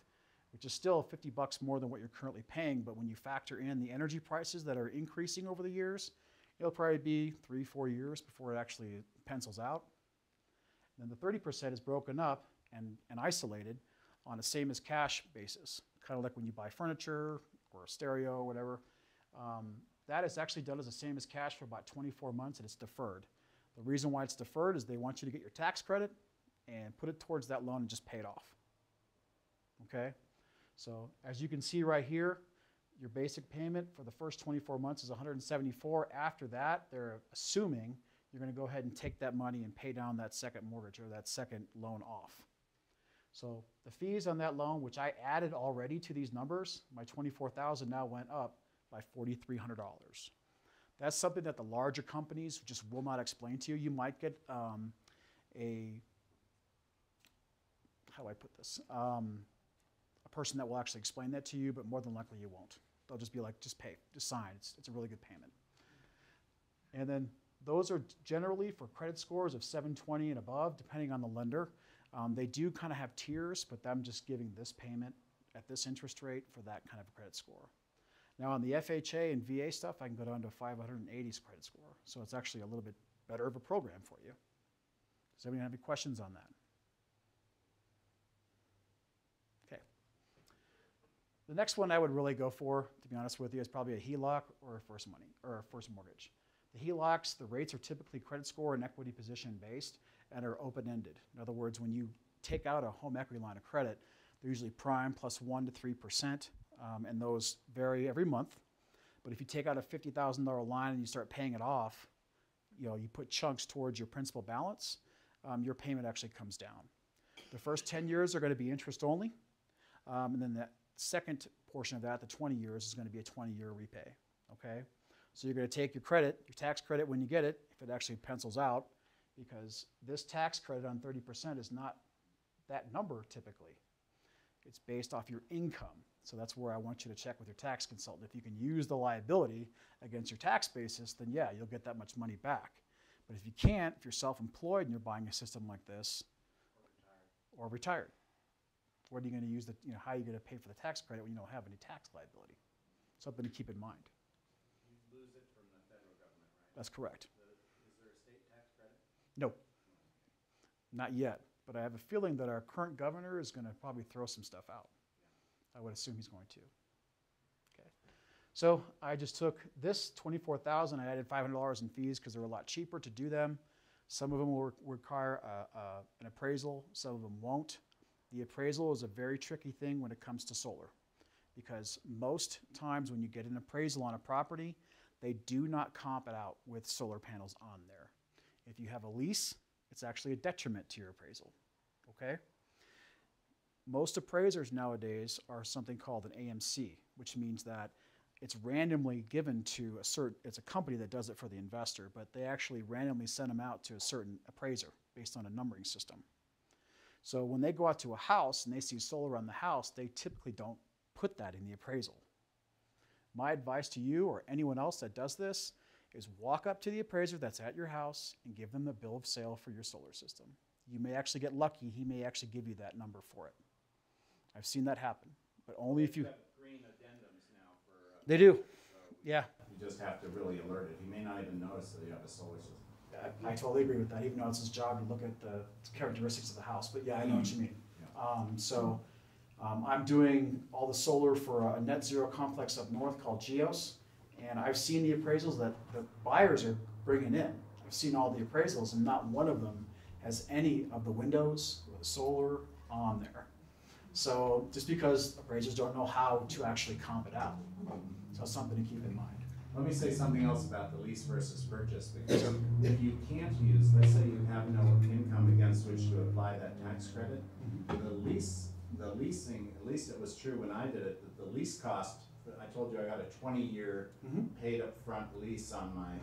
which is still $50 more than what you're currently paying. But when you factor in the energy prices that are increasing over the years, it'll probably be 3-4 years before it actually pencils out. Then the 30% is broken up and isolated on a same as cash basis, kind of like when you buy furniture or a stereo or whatever. That is actually done as the same as cash for about 24 months, and it's deferred. The reason why it's deferred is they want you to get your tax credit and put it towards that loan and just pay it off. Okay? So as you can see right here, your basic payment for the first 24 months is $174. After that, they're assuming you're going to go ahead and take that money and pay down that second mortgage or that second loan off. So the fees on that loan, which I added already to these numbers, my $24,000 now went up by $4,300. That's something that the larger companies just will not explain to you. You might get how do I put this? A person that will actually explain that to you, but more than likely you won't. They'll just be like, just pay, just sign. It's a really good payment. And then those are generally for credit scores of 720 and above, depending on the lender. They do kind of have tiers, but I'm just giving this payment at this interest rate for that kind of a credit score. Now on the FHA and VA stuff, I can go down to 580's credit score. So it's actually a little bit better of a program for you. Does anyone have any questions on that? Okay. The next one I would really go for, to be honest with you, is probably a HELOC or a first money or a first mortgage. The HELOCs, the rates are typically credit score and equity position based and are open-ended. In other words, when you take out a home equity line of credit, they're usually prime plus 1 to 3%, and those vary every month. But if you take out a $50,000 line and you start paying it off, you put chunks towards your principal balance, your payment actually comes down. The first 10 years are going to be interest only, and then the second portion of that, the 20 years, is going to be a 20-year repay, okay? So you're going to take your credit, your tax credit when you get it, if it actually pencils out, because this tax credit on 30% is not that number typically. It's based off your income. So that's where I want you to check with your tax consultant. If you can use the liability against your tax basis, then yeah, you'll get that much money back. But if you can't, if you're self-employed and you're buying a system like this, or retired, what are you going to use how are you going to pay for the tax credit when you don't have any tax liability? Something to keep in mind. You lose it from the federal government, right? That's correct. Is there a state tax credit? No, not yet. But I have a feeling that our current governor is going to probably throw some stuff out. I would assume he's going to. Okay. So I just took this $24,000. I added $500 in fees because they're a lot cheaper to do them. Some of them will require an appraisal. Some of them won't. The appraisal is a very tricky thing when it comes to solar, because most times when you get an appraisal on a property, they do not comp it out with solar panels on there. If you have a lease, it's actually a detriment to your appraisal, okay? Most appraisers nowadays are something called an AMC, which means that it's randomly given to it's a company that does it for the investor, but they actually randomly send them out to a certain appraiser based on a numbering system. So when they go out to a house and they see solar on the house, they typically don't put that in the appraisal. My advice to you or anyone else that does this is walk up to the appraiser that's at your house and give them the bill of sale for your solar system. You may actually get lucky. He may actually give you that number for it. I've seen that happen, but only if you... Have green addendums now for... They do, so yeah. You just have to really alert it. He may not even notice that you have a solar system. I totally agree with that, even though it's his job to look at the characteristics of the house, but yeah, I know what you mean. I'm doing all the solar for a net zero complex up north called Geos, and I've seen the appraisals that the buyers are bringing in. I've seen all the appraisals, and not one of them has any of the windows or the solar on there. So just because appraisers don't know how to actually comp it out. So it's something to keep in mind. Let me say something else about the lease versus purchase, because if you can't use, let's say you have no income against which to apply that tax credit, the leasing, at least it was true when I did it, the lease cost, I told you I got a 20-year paid up front lease on my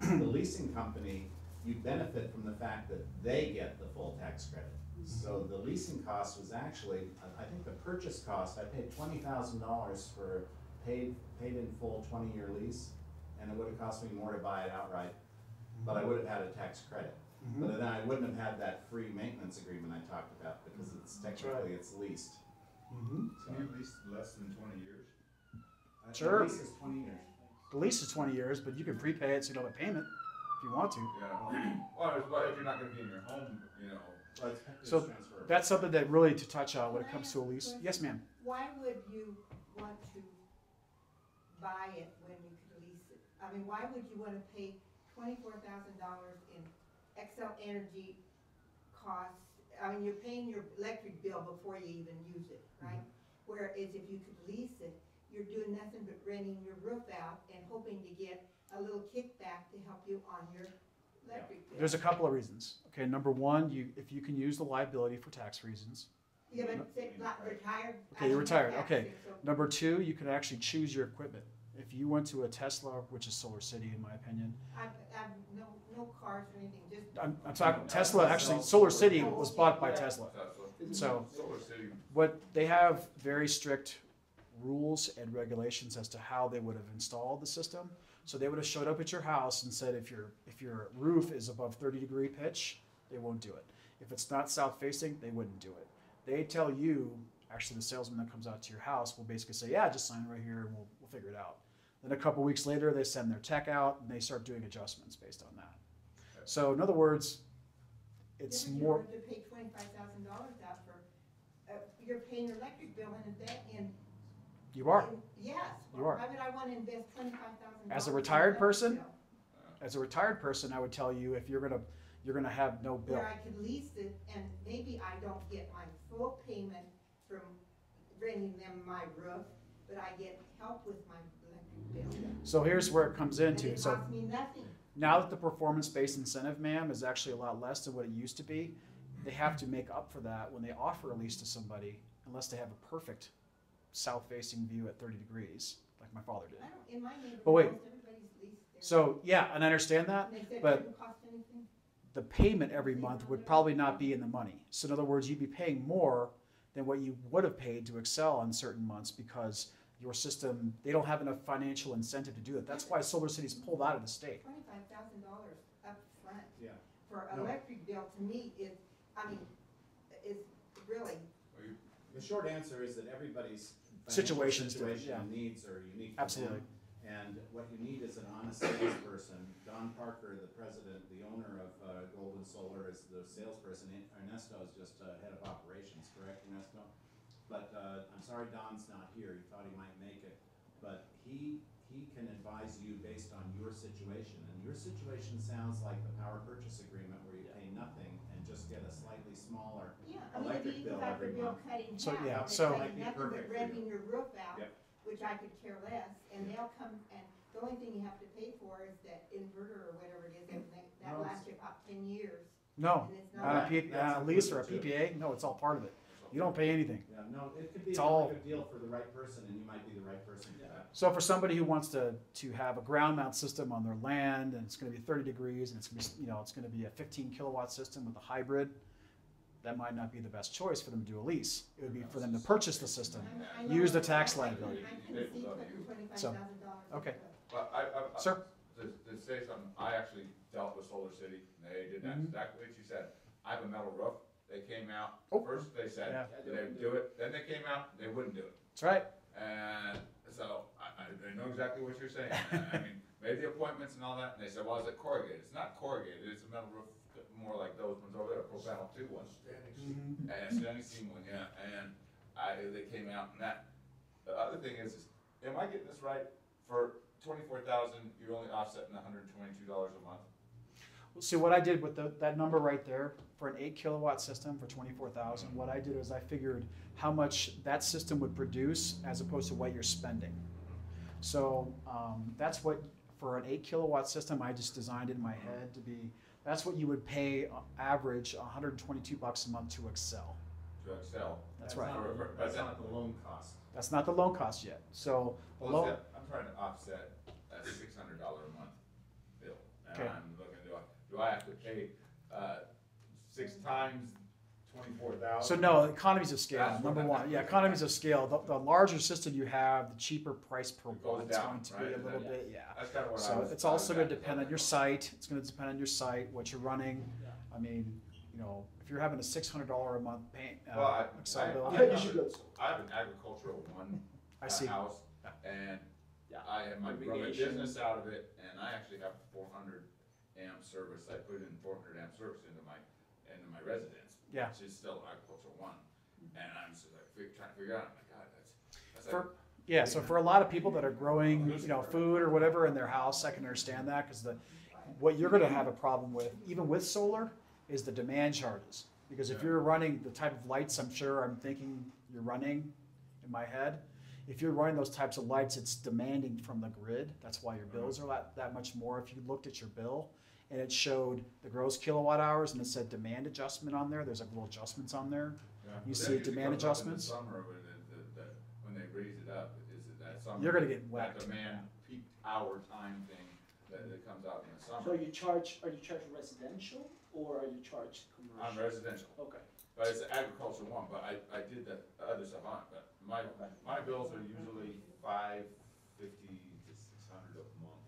thing. The leasing company, you benefit from the fact that they get the full tax credit. So the leasing cost was actually, I think the purchase cost, I paid $20,000 for paid in full 20-year lease, and it would have cost me more to buy it outright, but I would have had a tax credit. But then I wouldn't have had that free maintenance agreement I talked about, because it's technically it's leased. Can you lease less than 20 years? Sure. The lease is 20 years. The lease is 20 years, but you can prepay it so you don't have a payment if you want to. Yeah. Well, if you're not going to be in your home, So that's something that really to touch on when it comes to a lease. Yes, ma'am. Why would you want to buy it when you could lease it? I mean, why would you want to pay $24,000 in Xcel Energy costs? I mean, you're paying your electric bill before you even use it, right? Whereas if you could lease it, you're doing nothing but renting your roof out and hoping to get a little kickback to help you on your electric bill. There's a couple of reasons. Okay, number one, if you can use the liability for tax reasons. Yeah, but say not retired. Okay, you're retired. Okay. Number two, you can actually choose your equipment. If you went to a Tesla, which is Solar City in my opinion. I've no cars or anything, just. I'm talking Tesla, actually Solar City was bought by Tesla. So what they have very strict rules and regulations as to how they would have installed the system. So they would have showed up at your house and said if your roof is above 30-degree pitch, they won't do it. If it's not south facing, they wouldn't do it. They tell you, actually the salesman that comes out to your house will basically say, yeah, just sign right here and we'll figure it out. Then a couple weeks later, they send their tech out and they start doing adjustments based on that. So in other words, it's more. You have to pay $25,000 out for, you're paying your electric bill in You are. Yes. You are. Why would I want to invest $25,000? As a retired person, as a retired person, I would tell you if you're gonna have no bill. Where I could lease it, and maybe I don't get my full payment from renting them my roof, but I get help with my electric bill. So here's where it comes And into. it So costs me nothing. now that the performance-based incentive, ma'am, is actually a lot less than what it used to be, they have to make up for that when they offer a lease to somebody, unless they have a perfect south-facing view at 30 degrees, like my father did. I don't, in my neighborhood, But wait. most everybody's leased their. So yeah, and I understand that, And they said it but didn't cost anything. the payment every month would probably not be in the money. So in other words, you'd be paying more than what you would have paid to Excel on certain months because your system, they don't have enough financial incentive to do it. That's why Solar City's pulled out of the state. $25,000 up front Yeah. for No. electric bill to me is, I mean, is really, The short answer is that everybody's Situation's different, situation and yeah. needs are unique to Absolutely. them. And what you need is an honest salesperson. Don Parker, the president, the owner of Golden Solar, is the salesperson. Ernesto is just head of operations, correct, Ernesto? But I'm sorry Don's not here. He thought he might make it. But he can advise you based on your situation. And your situation sounds like the power purchase agreement where you pay nothing and just get a slightly smaller yeah, I mean, electric if you bill got every your bill month. cut in half, So, yeah, and it's so- like Might be nothing perfect but for you. renting your roof out, Yep. which I could care less, and they'll come, and the only thing you have to pay for is that inverter or whatever it is, and that No, lasts you about 10 years. No, And it's on not, a lease or a PPA, no, it's all part of it. You don't pay anything. Yeah, no, it could be It's a all- really good deal for the right person, and you might be the right person for that. So for somebody who wants to have a ground mount system on their land and it's going to be 30 degrees and it's going to be, it's going to be a 15 kilowatt system with a hybrid, that might not be the best choice for them to do a lease. It would be for them to purchase the system. I know Use the it's tax not- liability. I can see putting $25,000. okay. But I Sir? to say something, I actually dealt with Solar City, and they did that Mhm. exactly what you said. I have a metal roof, they came out, Oh. first they said Yeah. they'd do it, then they came out, they wouldn't do it. That's right. And so, I know exactly what you're saying. I mean, made the appointments and all that, and they said, well, is it corrugated? It's not corrugated, it's a metal roof, more like those ones over there, Propanel 2 ones. Mhm. And standing seam one, yeah, and they came out and that. The other thing is, am I getting this right? For 24,000, you're only offsetting $122 a month? See what I did with that number right there for an 8 kilowatt system for 24,000. What I did is I figured how much that system would produce as opposed to what you're spending. So that's what for an 8 kilowatt system I just designed it in my head to be. That's what you would pay average $122 a month to Excel. To Excel? That's right. That's not the loan cost. That's not the loan cost yet. So the Well, loan. I'm trying to offset a $600 a month bill. And Okay. I'm looking, do I have to pay 6 times 24,000? So no, economies of scale, That's what number I- one. Yeah, economies of scale. The larger system you have, the cheaper price per It goes watt it's down, going to be right? a little Yeah. bit, yeah. That's kind of what I So was. it's also going to I was depend on your at. site. It's going to depend on your site, what you're running. I mean, if you're having a $600 a month paint Well, I Excel bill, have an agricultural one I see. house, and Yeah. I have my run a Irrigation. business out of it, and I actually have 400 amp service. I put in 400 amp service into my residence. Yeah. Which is still agricultural one, and I'm just like trying to figure out. Oh my God, that's For- like, Yeah, so for a lot of people that are growing, food or whatever in their house, I can understand that because what you're going to have a problem with, even with solar, is the demand charges. Because if Yeah. you're running the type of lights I'm thinking you're running in my head, if you're running those types of lights, it's demanding from the grid. That's why your bills are that much more. If you looked at your bill and it showed the gross kilowatt hours and it said demand adjustment on there, there's like little adjustments on there. yeah. You But see that usually demand comes up in the adjustments? Summer when they raise it up, is it that summer? You're gonna get that whacked. demand peak hour time thing that comes out in the So summer. are you charged residential or are you charged commercial? I'm residential. Okay. But it's agricultural one, but I did the other stuff on it, but my bills are usually $550 to $600 a month.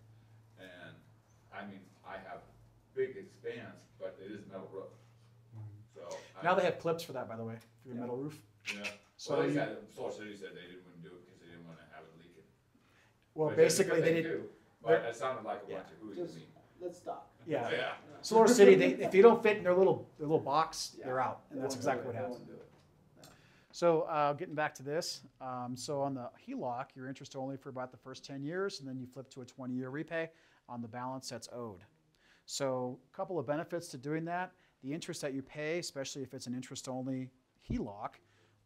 And, I mean, I have big expanse, but it is metal roof, so. Now they have clips for that, by the way, for your metal roof. Yeah, So well, they you- said, Solar City said they didn't want to do it because they didn't want to have it leaking. Well, They said basically because they did. do, But it sounded like a Yeah. bunch of hooey Just to me. let's stop. Yeah. Yeah. Solar City, if you don't fit in their little box, they're out, and They that's won't exactly do what it. They happened. won't do it. So getting back to this, so on the HELOC, you're interest only for about the first 10 years, and then you flip to a 20-year repay on the balance that's owed. So a couple of benefits to doing that. The interest that you pay, especially if it's an interest-only HELOC,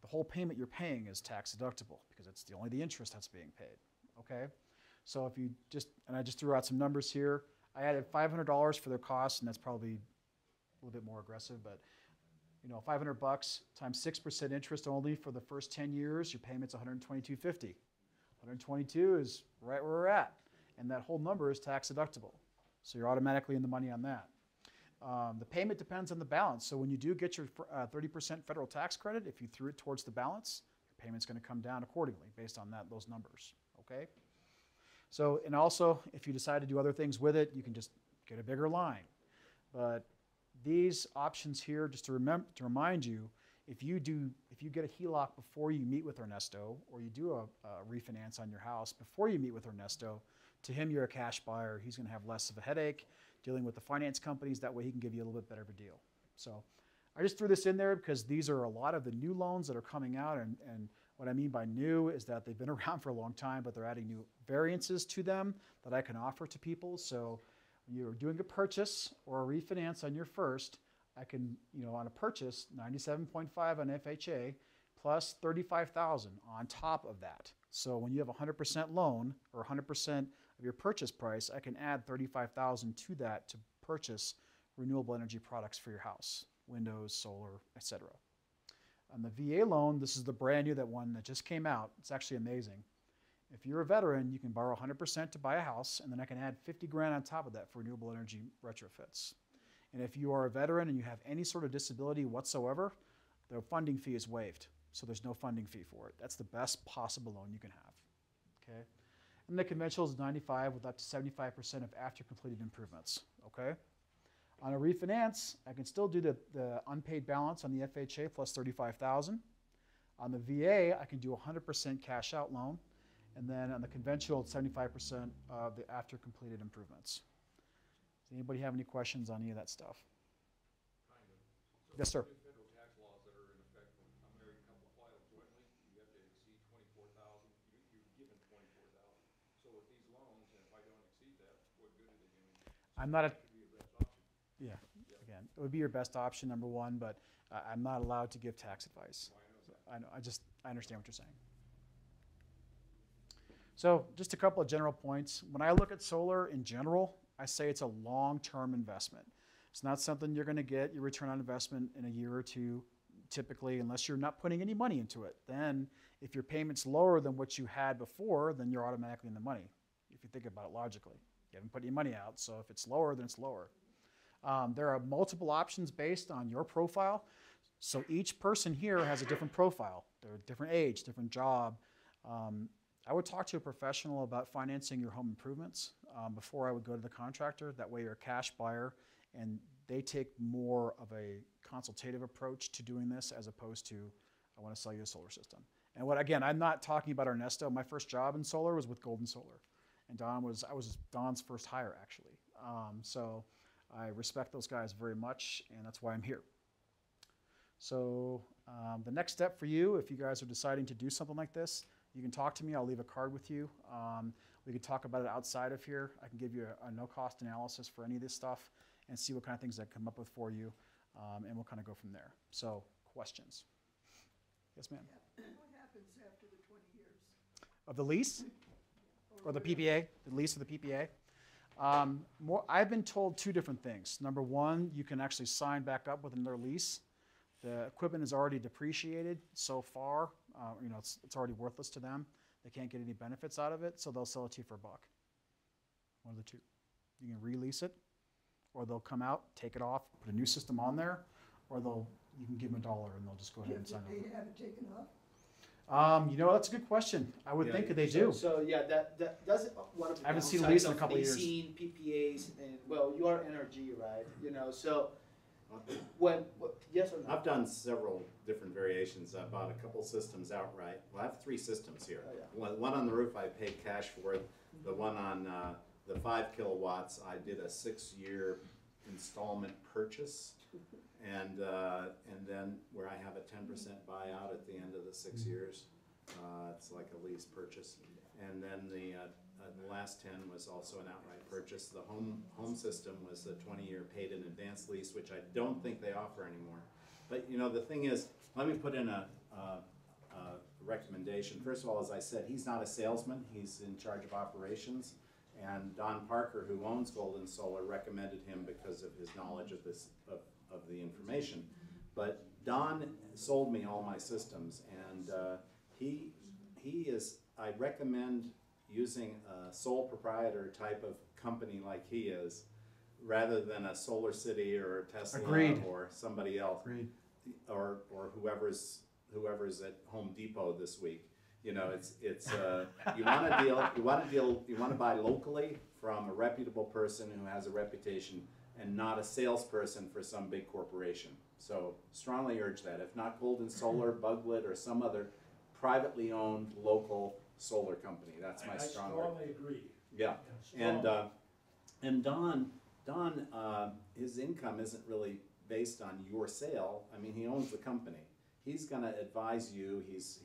the whole payment you're paying is tax deductible because it's only the interest that's being paid, okay? So if you just, and I just threw out some numbers here, I added $500 for their costs, and that's probably a little bit more aggressive, but you know, $500 times 6% interest only for the first 10 years, your payment's $122.50. 122 is right where we're at, and that whole number is tax deductible. So you're automatically in the money on that. The payment depends on the balance. So when you do get your 30% federal tax credit, if you threw it towards the balance, your payment's going to come down accordingly based on those numbers, okay? So, and also, if you decide to do other things with it, you can just get a bigger line. But these options here, just to remind you, if you get a HELOC before you meet with Ernesto, or you do a refinance on your house before you meet with Ernesto, to him you're a cash buyer. He's going to have less of a headache dealing with the finance companies. That way he can give you a little bit better of a deal. So I just threw this in there because these are a lot of the new loans that are coming out, and what I mean by new is that they've been around for a long time, but they're adding new variances to them that I can offer to people. So when you're doing a purchase or a refinance on your first, I can, you know, on a purchase, 97.5 on FHA plus 35,000 on top of that. So when you have a 100% loan or 100% of your purchase price, I can add 35,000 to that to purchase renewable energy products for your house, windows, solar, etc. On the VA loan, this is the brand new one that just came out. It's actually amazing. If you're a veteran, you can borrow 100% to buy a house, and then I can add 50 grand on top of that for renewable energy retrofits. And if you are a veteran and you have any sort of disability whatsoever, the funding fee is waived. So there's no funding fee for it. That's the best possible loan you can have, okay? And the conventional is 95 with up to 75% of after completed improvements, okay? On a refinance, I can still do the unpaid balance on the FHA plus 35,000. On the VA, I can do 100% cash out loan. And then on the conventional, it's 75% of the after completed improvements. Does anybody have any questions on any of that stuff? Kind of. So Yes, sir. New federal tax laws that are in effect when a married couple file jointly, you have to exceed 24,000. You're given 24,000. So with these loans, and if I don't exceed that, what good are they doing? I'm not a, That could be your best option. yeah, again, it would be your best option, number one, but I'm not allowed to give tax advice. Well, I know So that. I understand what you're saying. So just a couple of general points. When I look at solar in general, I say it's a long-term investment. It's not something you're going to get your return on investment in a year or two, typically, unless you're not putting any money into it. Then if your payment's lower than what you had before, then you're automatically in the money, if you think about it logically. You haven't put any money out, so if it's lower, then it's lower. There are multiple options based on your profile. So each person here has a different profile. They're a different age, different job. I would talk to a professional about financing your home improvements before I would go to the contractor. That way you're a cash buyer, and they take more of a consultative approach to doing this as opposed to, I want to sell you a solar system. And again, I'm not talking about Ernesto. My first job in solar was with Golden Solar. And I was Don's first hire, actually. So I respect those guys very much, and that's why I'm here. So the next step for you, if you guys are deciding to do something like this, you can talk to me. I'll leave a card with you. We can talk about it outside of here. I can give you a no-cost analysis for any of this stuff and see what kind of things I come up with for you, and we'll kind of go from there. So, questions? Yes, ma'am? What happens after the 20 years? Of the lease? Or the PPA? The lease of the PPA? I've been told two different things. Number one, you can actually sign back up with another lease. The equipment is already depreciated so far. It's already worthless to them. They can't get any benefits out of it, so they'll sell it to you for $1. One of the two. You can release it, or they'll come out, take it off, put a new system on there, or you can give them $1 and they'll just go ahead and sign You have it. to have it taken off? That's a good question. I would Yeah, think that they do. So yeah, that's one of the I haven't seen a downsides lease in a of couple of years. leasing PPAs, and well, you are NRG, right? So yes or no? I've done several different variations. I bought a couple systems outright. Well, I have 3 systems here. Oh, yeah. One on the roof I paid cash for. The one on the 5 kilowatts, I did a 6-year installment purchase, and then where I have a 10% buyout at the end of the 6 years. It's like a lease purchase, and then the last 10 was also an outright purchase. The home system was a 20-year paid in advance lease, which I don't think they offer anymore. But you know, the thing is, let me put in a recommendation. First of all, as I said, he's not a salesman. He's in charge of operations. And Don Parker, who owns Golden Solar, recommended him because of his knowledge of this of the information. But Don sold me all my systems, and he is. I recommend using a sole proprietor type of company like he is, rather than a Solar City or a Tesla. Agreed. Or somebody else. Agreed. Or whoever's at Home Depot this week. You know, it's you want to buy locally from a reputable person who has a reputation, and not a salesperson for some big corporation. So strongly urge that. If not Golden Solar, Buglet, or some other privately owned local solar company. That's my strong. I strongly agree. Yeah, Strongly. and Don, his income isn't really based on your sale. I mean, he owns the company. He's going to advise you. He's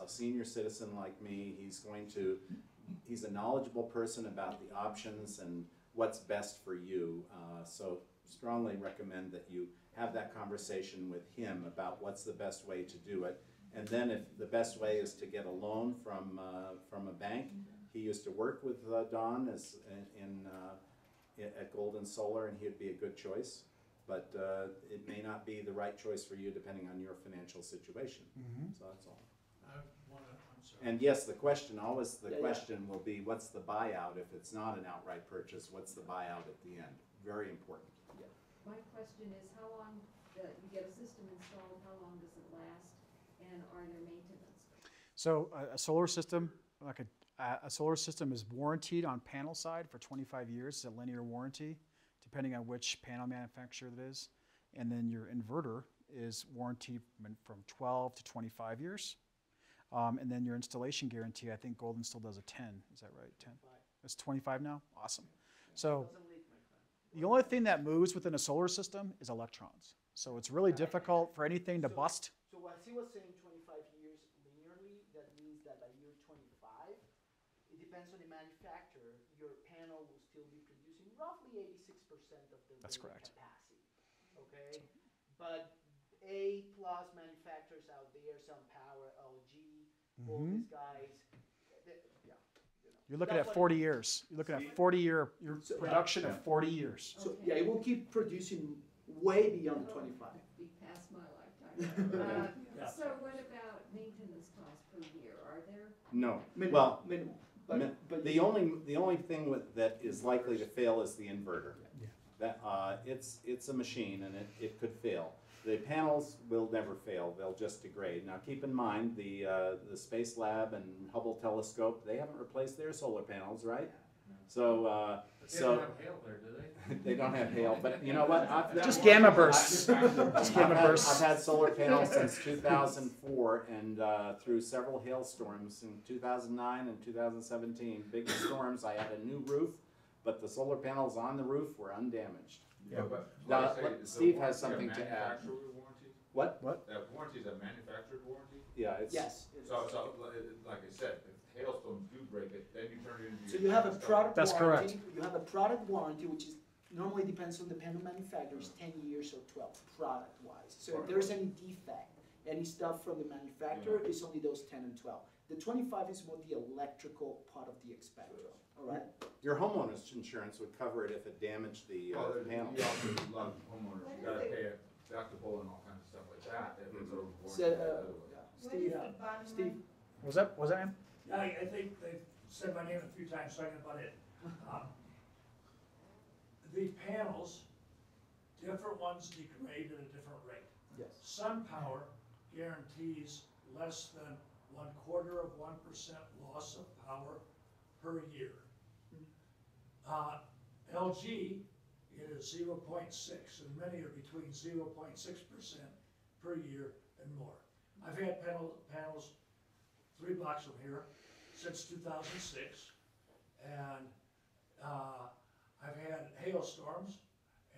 a senior citizen like me. He's a knowledgeable person about the options and what's best for you. So strongly recommend that you have that conversation with him about what's the best way to do it. And then if the best way is to get a loan from a bank, he used to work with Don at Golden Solar, and he'd be a good choice. But it may not be the right choice for you depending on your financial situation. So that's all. I'm sorry. And yes, the question will be, what's the buyout if it's not an outright purchase? What's the buyout at the end? Very important. My question is, how long, you get a system installed, how long does it last, and are there maintenance? So a solar system, like a solar system, is warranted on panel side for 25 years. It's a linear warranty, depending on which panel manufacturer it is. And then your inverter is warranted from 12 to 25 years. And then your installation guarantee, I think Golden still does a 10. Is that right? 10? It's 25 now? Awesome. So the only thing that moves within a solar system is electrons. So it's really difficult for anything to bust. So what he was saying, 25 years linearly, that means that by year 25, it depends on the manufacturer, your panel will still be producing roughly 86% of the That's rated correct. capacity. Okay? But A+ manufacturers out there, SunPower, LG, all these guys, yeah. You're looking That's at what 40 years. You're looking at 40-year production of 40 years. So yeah, it will keep producing way beyond the 25. Be past my lifetime. Yeah. So what about maintenance costs per year? Are there? No. Minimum, Well, minimum. But the only thing that is likely to fail is the inverter. Yeah. That it's a machine, and it could fail. The panels will never fail; they'll just degrade. Now, keep in mind the Space Lab and Hubble telescope; they haven't replaced their solar panels, right? So They don't have hail there, do they? they don't have hail. But you know what? Just gamma bursts. Just gamma bursts. I've had solar panels since 2004, and through several hailstorms in 2009 and 2017, big storms. I had a new roof, but the solar panels on the roof were undamaged. Yeah, but Now, like I say, is the Steve has warranty something a to add. manufacturer warranty? What? That warranty is a manufactured warranty? Yeah, it's yes. So like I said, if hailstones do break it, then you turn it into. So your you have a system. product That's warranty. You have a product warranty, which is normally depends on the panel manufacturers, 10 years or 12, product-wise. So if there's any defect, any stuff from the manufacturer, it's only those 10 and 12. The 25 is more the electrical part of the spectrum, all right? your homeowner's insurance would cover it if it damaged the Well, panel. you also, a lot of homeowners, you gotta pay a deductible and all kinds of stuff like that, if it's over warranty. So, otherwise. What Steve, is the bottom Steve, line? Was that name? I think they've said my name a few times, so I'm gonna butt in. The panels, different ones degrade at a different rate. yes. SunPower guarantees less than 0.25% loss of power per year. LG, it is 0.6, and many are between 0.6% per year and more. I've had panels 3 blocks from here since 2006, and I've had hailstorms,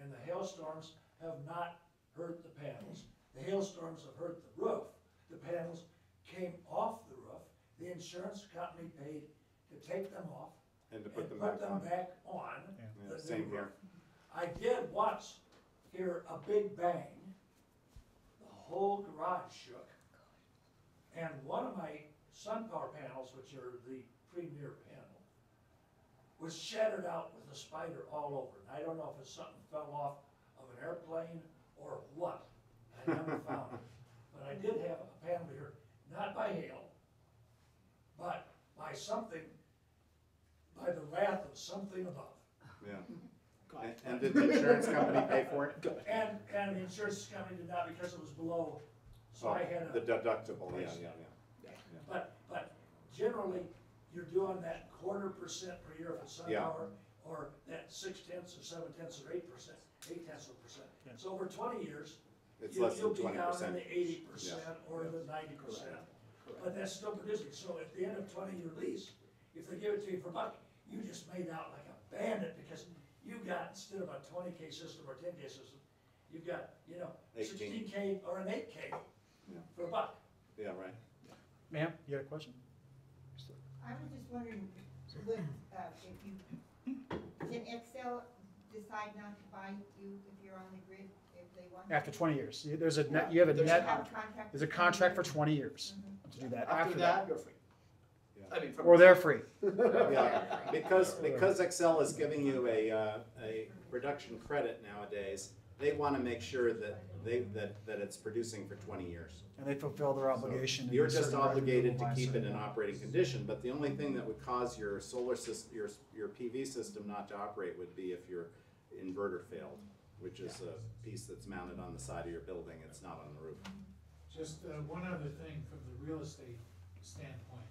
and the hail hailstorms have not hurt the panels. The hailstorms have hurt the roof. The panels came off the roof. The insurance company paid to take them off And to and put them back on. back on Yeah. Yeah, the same new here. roof. I did once hear a big bang. The whole garage shook. And one of my sun power panels, which are the premier panel, was shattered out with a spider all over it. I don't know if it's something fell off of an airplane or what. I never found it. But I did have a panel here, not by hail, but by something, by the wrath of something above. Yeah. And did the insurance company pay for it? And the insurance company did not because it was below, so Oh, I had the a, deductible, yeah, yeah, yeah. but generally, you're doing that 0.25% per year if it's sun Yeah. power, or that 0.6 or 0.7 or 8%, 0.8%. Yeah. So over 20 years, It's you- less than you'll be 20%. down in the 80% or the 90%. But that's still producing, so at the end of 20-year lease, if they give it to you for $1, you just made out like a bandit, because you got, instead of a 20K system or 10K system, you've got, 18. 16K or an 8K Yeah. for $1. Yeah, right. Ma'am, you had a question? I was just wondering, would, if you, can Excel decide not to buy you if you're on the grid, if they want? After to? 20 years. You have a They net, have a contract there's a for 20 contract for years. 20 years Mhm. to do that. After that, you're free. Yeah. I mean, from Or they're free. Yeah, because Excel is giving you a production credit nowadays, they want to make sure that that it's producing for 20 years. And they fulfill their obligation. So to you're do just certain obligated renewable to keep it in by a certain operating condition, but the only thing that would cause your solar system, your PV system not to operate would be if your inverter failed, which is a piece that's mounted on the side of your building, it's not on the roof. Just one other thing from the real estate standpoint.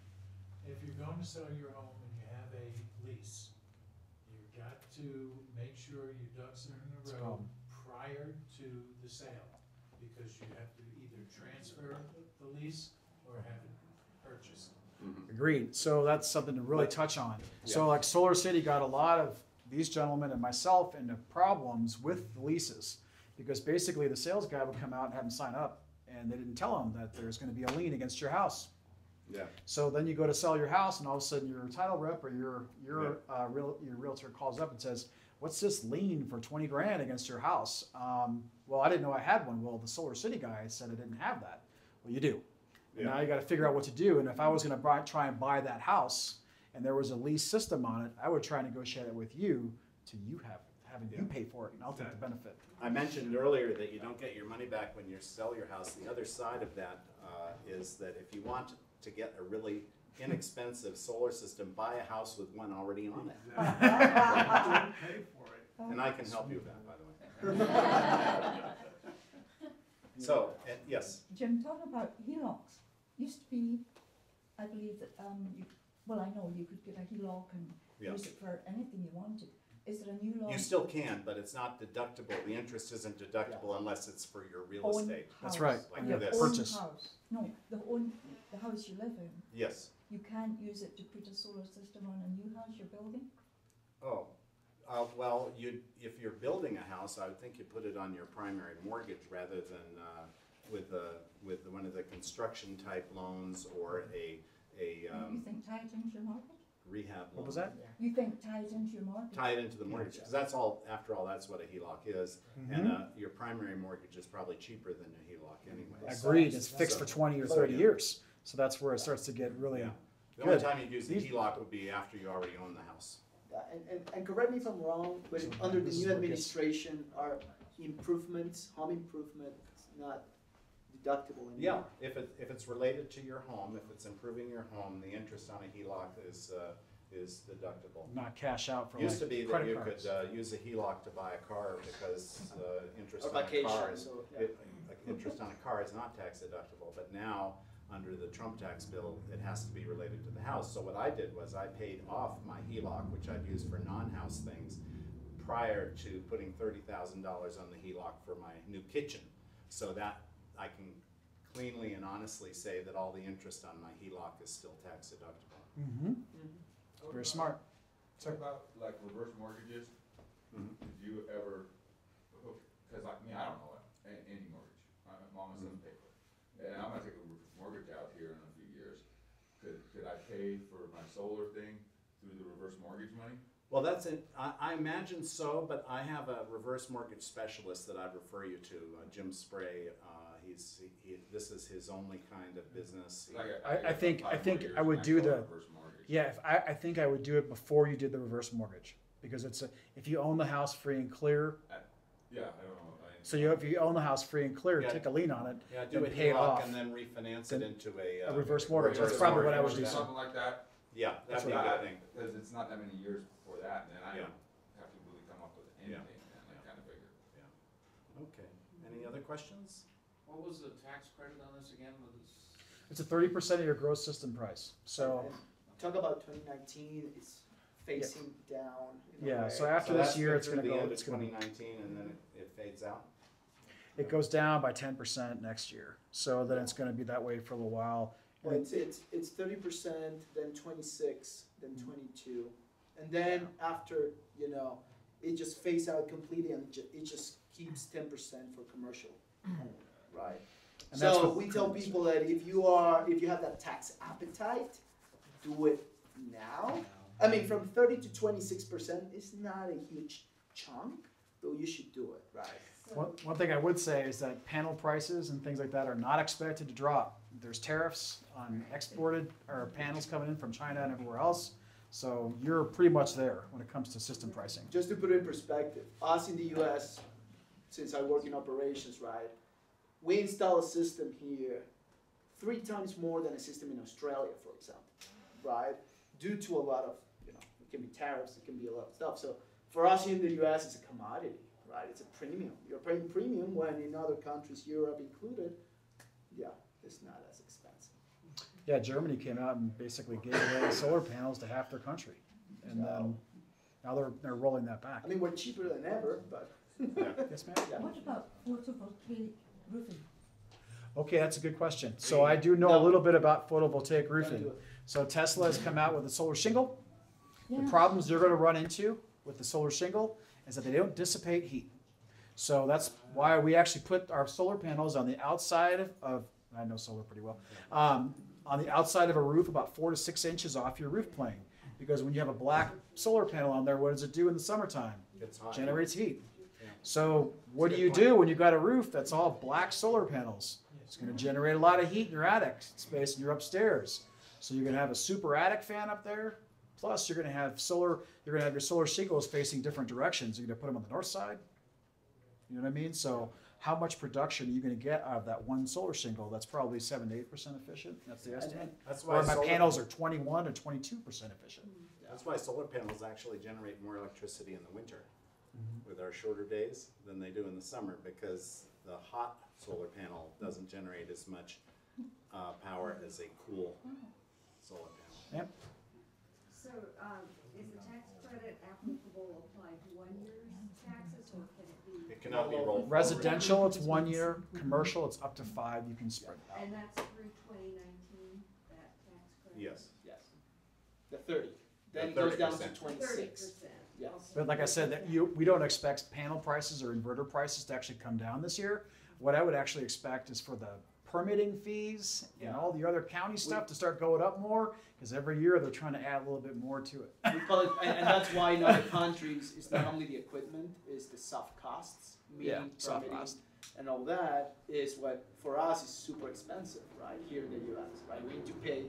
If you're going to sell your home and you have a lease, you've got to make sure your ducks are in It's a a row problem. prior to the sale, because you have to either transfer the lease or have it purchased. Agreed. So that's something to really But- touch on. Yeah. So like Solar City got a lot of these gentlemen and myself into problems with the leases, because basically the sales guy would come out and have them sign up, and they didn't tell them that there's going to be a lien against your house. Yeah, So then you go to sell your house, and all of a sudden your title rep or your realtor calls up and says, "What's this lien for 20 grand against your house?" Well, I didn't know I had one. Well, the Solar City guy said I didn't have that. Well, you do. And Yeah. now you got to figure out what to do. And if I was going to try and buy that house, and there was a lease system on it, I would try and negotiate it with you to you having you Yeah. pay for it, and I'll take the benefit. I mentioned earlier that you don't get your money back when you sell your house. The other side of that is that if you want to get a really inexpensive solar system, buy a house with one already on it. Pay for it. And I can help you with that, by the way. So, yes, Jim, talking about HELOCs, used to be, I believe that, well, I know you could get a HELOC and Yeah. use it for anything you wanted. Is there a new law? you still can, but it's not deductible. The interest isn't deductible unless it's for your real Own estate. That's house. right. Like Your this. own Purchase. house. No, the house you live in. Yes. You can't use it to put a solar system on a new house you're building? Oh, well, if you're building a house, I would think you put it on your primary mortgage rather than with one of the construction type loans or a You think tie it into your mortgage? rehab loan. What was that? You think tie it into your mortgage? Tie it into the mortgage, because that's all, after all, that's what a HELOC is. And your primary mortgage is probably cheaper than a HELOC anyway. Agreed. It's fixed for 20 or 30 Yeah. years. So that's where it starts to get really Yeah. The only good. time you'd use a These- HELOC would be after you already own the house. And correct me if I'm wrong, but So under the this is new where it gets- administration, are improvements, home improvements, not deductible anymore? Yeah, if it's related to your home, if it's improving your home, the interest on a HELOC is deductible. not cash out for Used to like be that credit you cards. could use a HELOC to buy a car because interest Or on a car vacation, is, so, yeah. interest on a car is not tax deductible. But now, under the Trump tax bill, it has to be related to the house. So what I did was I paid off my HELOC, which I'd use for non-house things, prior to putting $30,000 on the HELOC for my new kitchen, so that I can cleanly and honestly say that all the interest on my HELOC is still tax deductible. Mm-hmm. Very smart. Talk about like reverse mortgages. Mhm. Did you ever and I'm gonna take a mortgage out here in a few years, could I pay for my solar thing through the reverse mortgage money? Well, that's it. I imagine so, but I have a reverse mortgage specialist that I'd refer you to, Jim Spray. This is his only kind of business. I think I would do the, I think I would do it before you did the reverse mortgage, because if you own the house free and clear. Yeah, I don't know. So if you own the house free and clear, take a lien on it, Yeah, do then a pay it HELOC off. and then refinance it into a reverse mortgage. That's probably what I would do. Something like that. Yeah, That's that'd be a what good thing. Because it's not that many years before that, and then I Yeah. don't have to really come up with anything, and I kind of figure. Okay. Any other questions? What was the tax credit on this again? Was it It's a 30% of your gross system price. So talk about 2019. It's facing down. in a yeah. way. So after So this that's year, good it's through going to the go. end It's of going 2019, and then it fades out. it goes down by 10% next year. So then it's going to be that way for a little while. Well, it's 30%, then 26, then 22, and then after it just fades out completely, and it just keeps 10% for commercial, right? And that's So what- we tell people that if you have that tax appetite, do it now. I mean, from 30 to 26% is not a huge chunk, though you should do it, right? One thing I would say is that panel prices and things like that are not expected to drop. There's tariffs on exported or panels coming in from China and everywhere else. So you're pretty much there when it comes to system pricing. Just to put it in perspective, us in the US, since I work in operations, right, we install a system here 3 times more than a system in Australia, for example, right? Due to a lot of, it can be tariffs, it can be a lot of stuff. So for us here in the US, it's a commodity, right? It's a premium. You're paying premium when in other countries, Europe included, it's not as expensive. Yeah, Germany came out and basically gave away solar panels to half their country. And now they're rolling that back. I mean, we're cheaper than ever, but. Yes, ma'am? Yeah. What about photovoltaic roofing? Okay, that's a good question. So I do know a little bit about photovoltaic roofing. do it. So Tesla has come out with a solar shingle. Yeah. The problems they're going to run into with the solar shingle is that they don't dissipate heat. So that's why we actually put our solar panels on the outside of I know solar pretty well, on the outside of a roof about 4 to 6 inches off your roof plane. Because when you have a black solar panel on there, what does it do in the summertime? It's hot. Generates heat. Yeah. So what do That's a you good do point. when you've got a roof that's all black solar panels? It's going to generate a lot of heat in your attic space and your upstairs. So you're going to have a super attic fan up there. Plus, you're going to have solar. You're going to have your solar shingles facing different directions. You're going to put them on the north side. You know what I mean? So how much production are you going to get out of that one solar shingle? That's probably 7 to 8% efficient. That's the estimate. That's why Or my solar- panels are 21 to 22% efficient. That's why solar panels actually generate more electricity in the winter with our shorter days than they do in the summer, because the hot solar panel doesn't generate as much power as a cool solar panel. Yep. So, is the tax credit applicable applied to 1 year's taxes, or can it be? It cannot be rolled forward. Residential, it's 1 year. Commercial, it's up to 5. You can spread it out. And that's through 2019, that tax credit? Yes. Yes. The 30. Then it The goes down to 30%. 26. 30%. Yes. Okay. But like I said, that we don't expect panel prices or inverter prices to actually come down this year. What I would actually expect is for the permitting fees and all the other county stuff to start going up more, because every year they're trying to add a little bit more to it. We call it, and that's why in other countries, it's not only the equipment, it's the soft costs, meaning soft permitting cost. and all that is what, for us, is super expensive, right, here in the US, right? We need to pay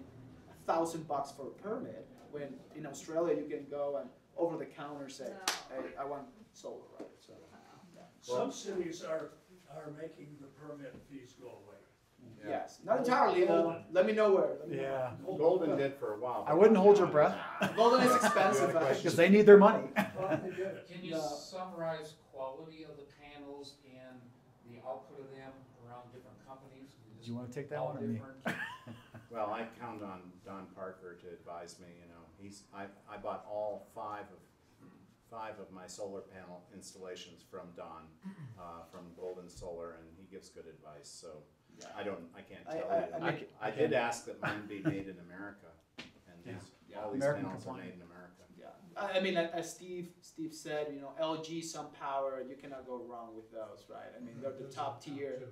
$1,000 for a permit, when in Australia, you can go and over the counter say, hey, I want solar, right? So, Some cities are making the permit fees go away. yes, not entirely, let me know where. Let me know. Yeah. Golden did for a while. I wouldn't hold your breath, Golden is expensive, because they need their money. Well, they did it. Can you No. summarize quality of the panels and the output of them around different companies? Do you want to take that All one or me? different? Well, I count on Don Parker to advise me, I bought all five of my solar panel installations from Don, from Golden Solar, and he gives good advice, so I can't tell you. I did ask that mine be made in America, and all these American panels are compliant. made in America. Yeah, I mean, as Steve said, LG, SunPower, you cannot go wrong with those, right? I mean, they're the top tier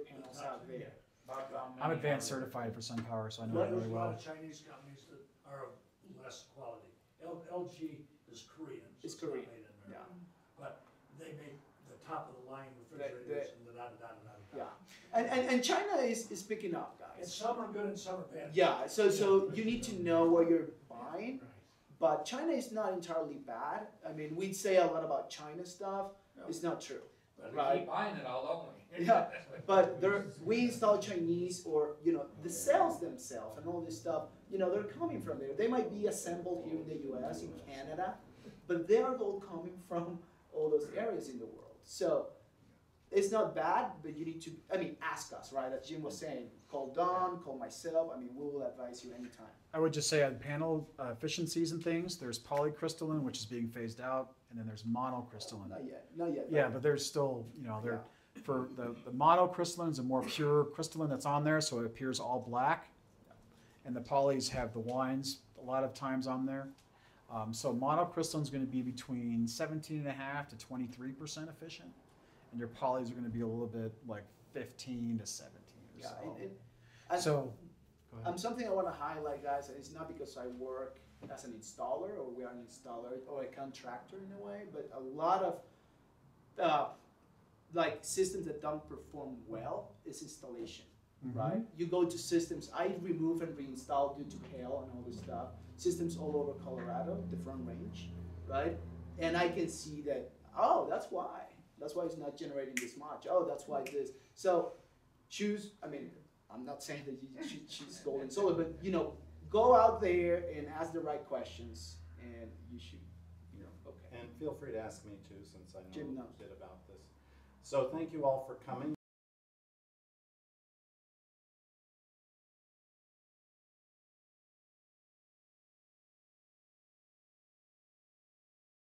panels out there. About how I'm many advanced are there? certified for SunPower, so I know Well, it there's really a lot well. of Chinese companies that are of less quality. LG is Korean, so It's it's not Korean, made in yeah. America. But they make the top of the line The- refrigerators and the da-da-da-da-da-da. Yeah, and China is picking up, And guys. some are good and some are bad. Yeah, so you need to know what you're buying, Right. but China is not entirely bad. I mean, we say a lot about China stuff. It's not true. But we Right. keep buying it all, don't we? Yeah, but we install Chinese, or the cells themselves and all this stuff. They're coming from there. They might be assembled here in the U.S., in Canada, but they are all coming from all those areas in the world. So it's not bad, but you need to. Ask us, right? As Jim was saying, call Don, call myself. We will advise you anytime. I would just say on panel efficiencies and things, there's polycrystalline, which is being phased out, and then there's monocrystalline. Not yet. Yeah, but there's still, for the monocrystalline is a more pure crystalline that's on there, so it appears all black. And the polys have the wines a lot of times on there. So monocrystalline is going to be between 17.5 to 23% efficient, and your polys are going to be a little bit like 15 to 17 or Yeah, so. So, go ahead. Something I want to highlight, guys, and it's not because I work as an installer or we are an installer or a contractor in a way, but a lot of systems that don't perform well is installation, right? You go to systems, I remove and reinstall due to hail and all this stuff, systems all over Colorado, the Front Range, right? And I can see that, that's why it's not generating this much. That's why this. So choose, I'm not saying that you should choose gold and solar, but go out there and ask the right questions, and you should, okay. And feel free to ask me too, since I know Jim a knows. bit about this. So thank you all for coming.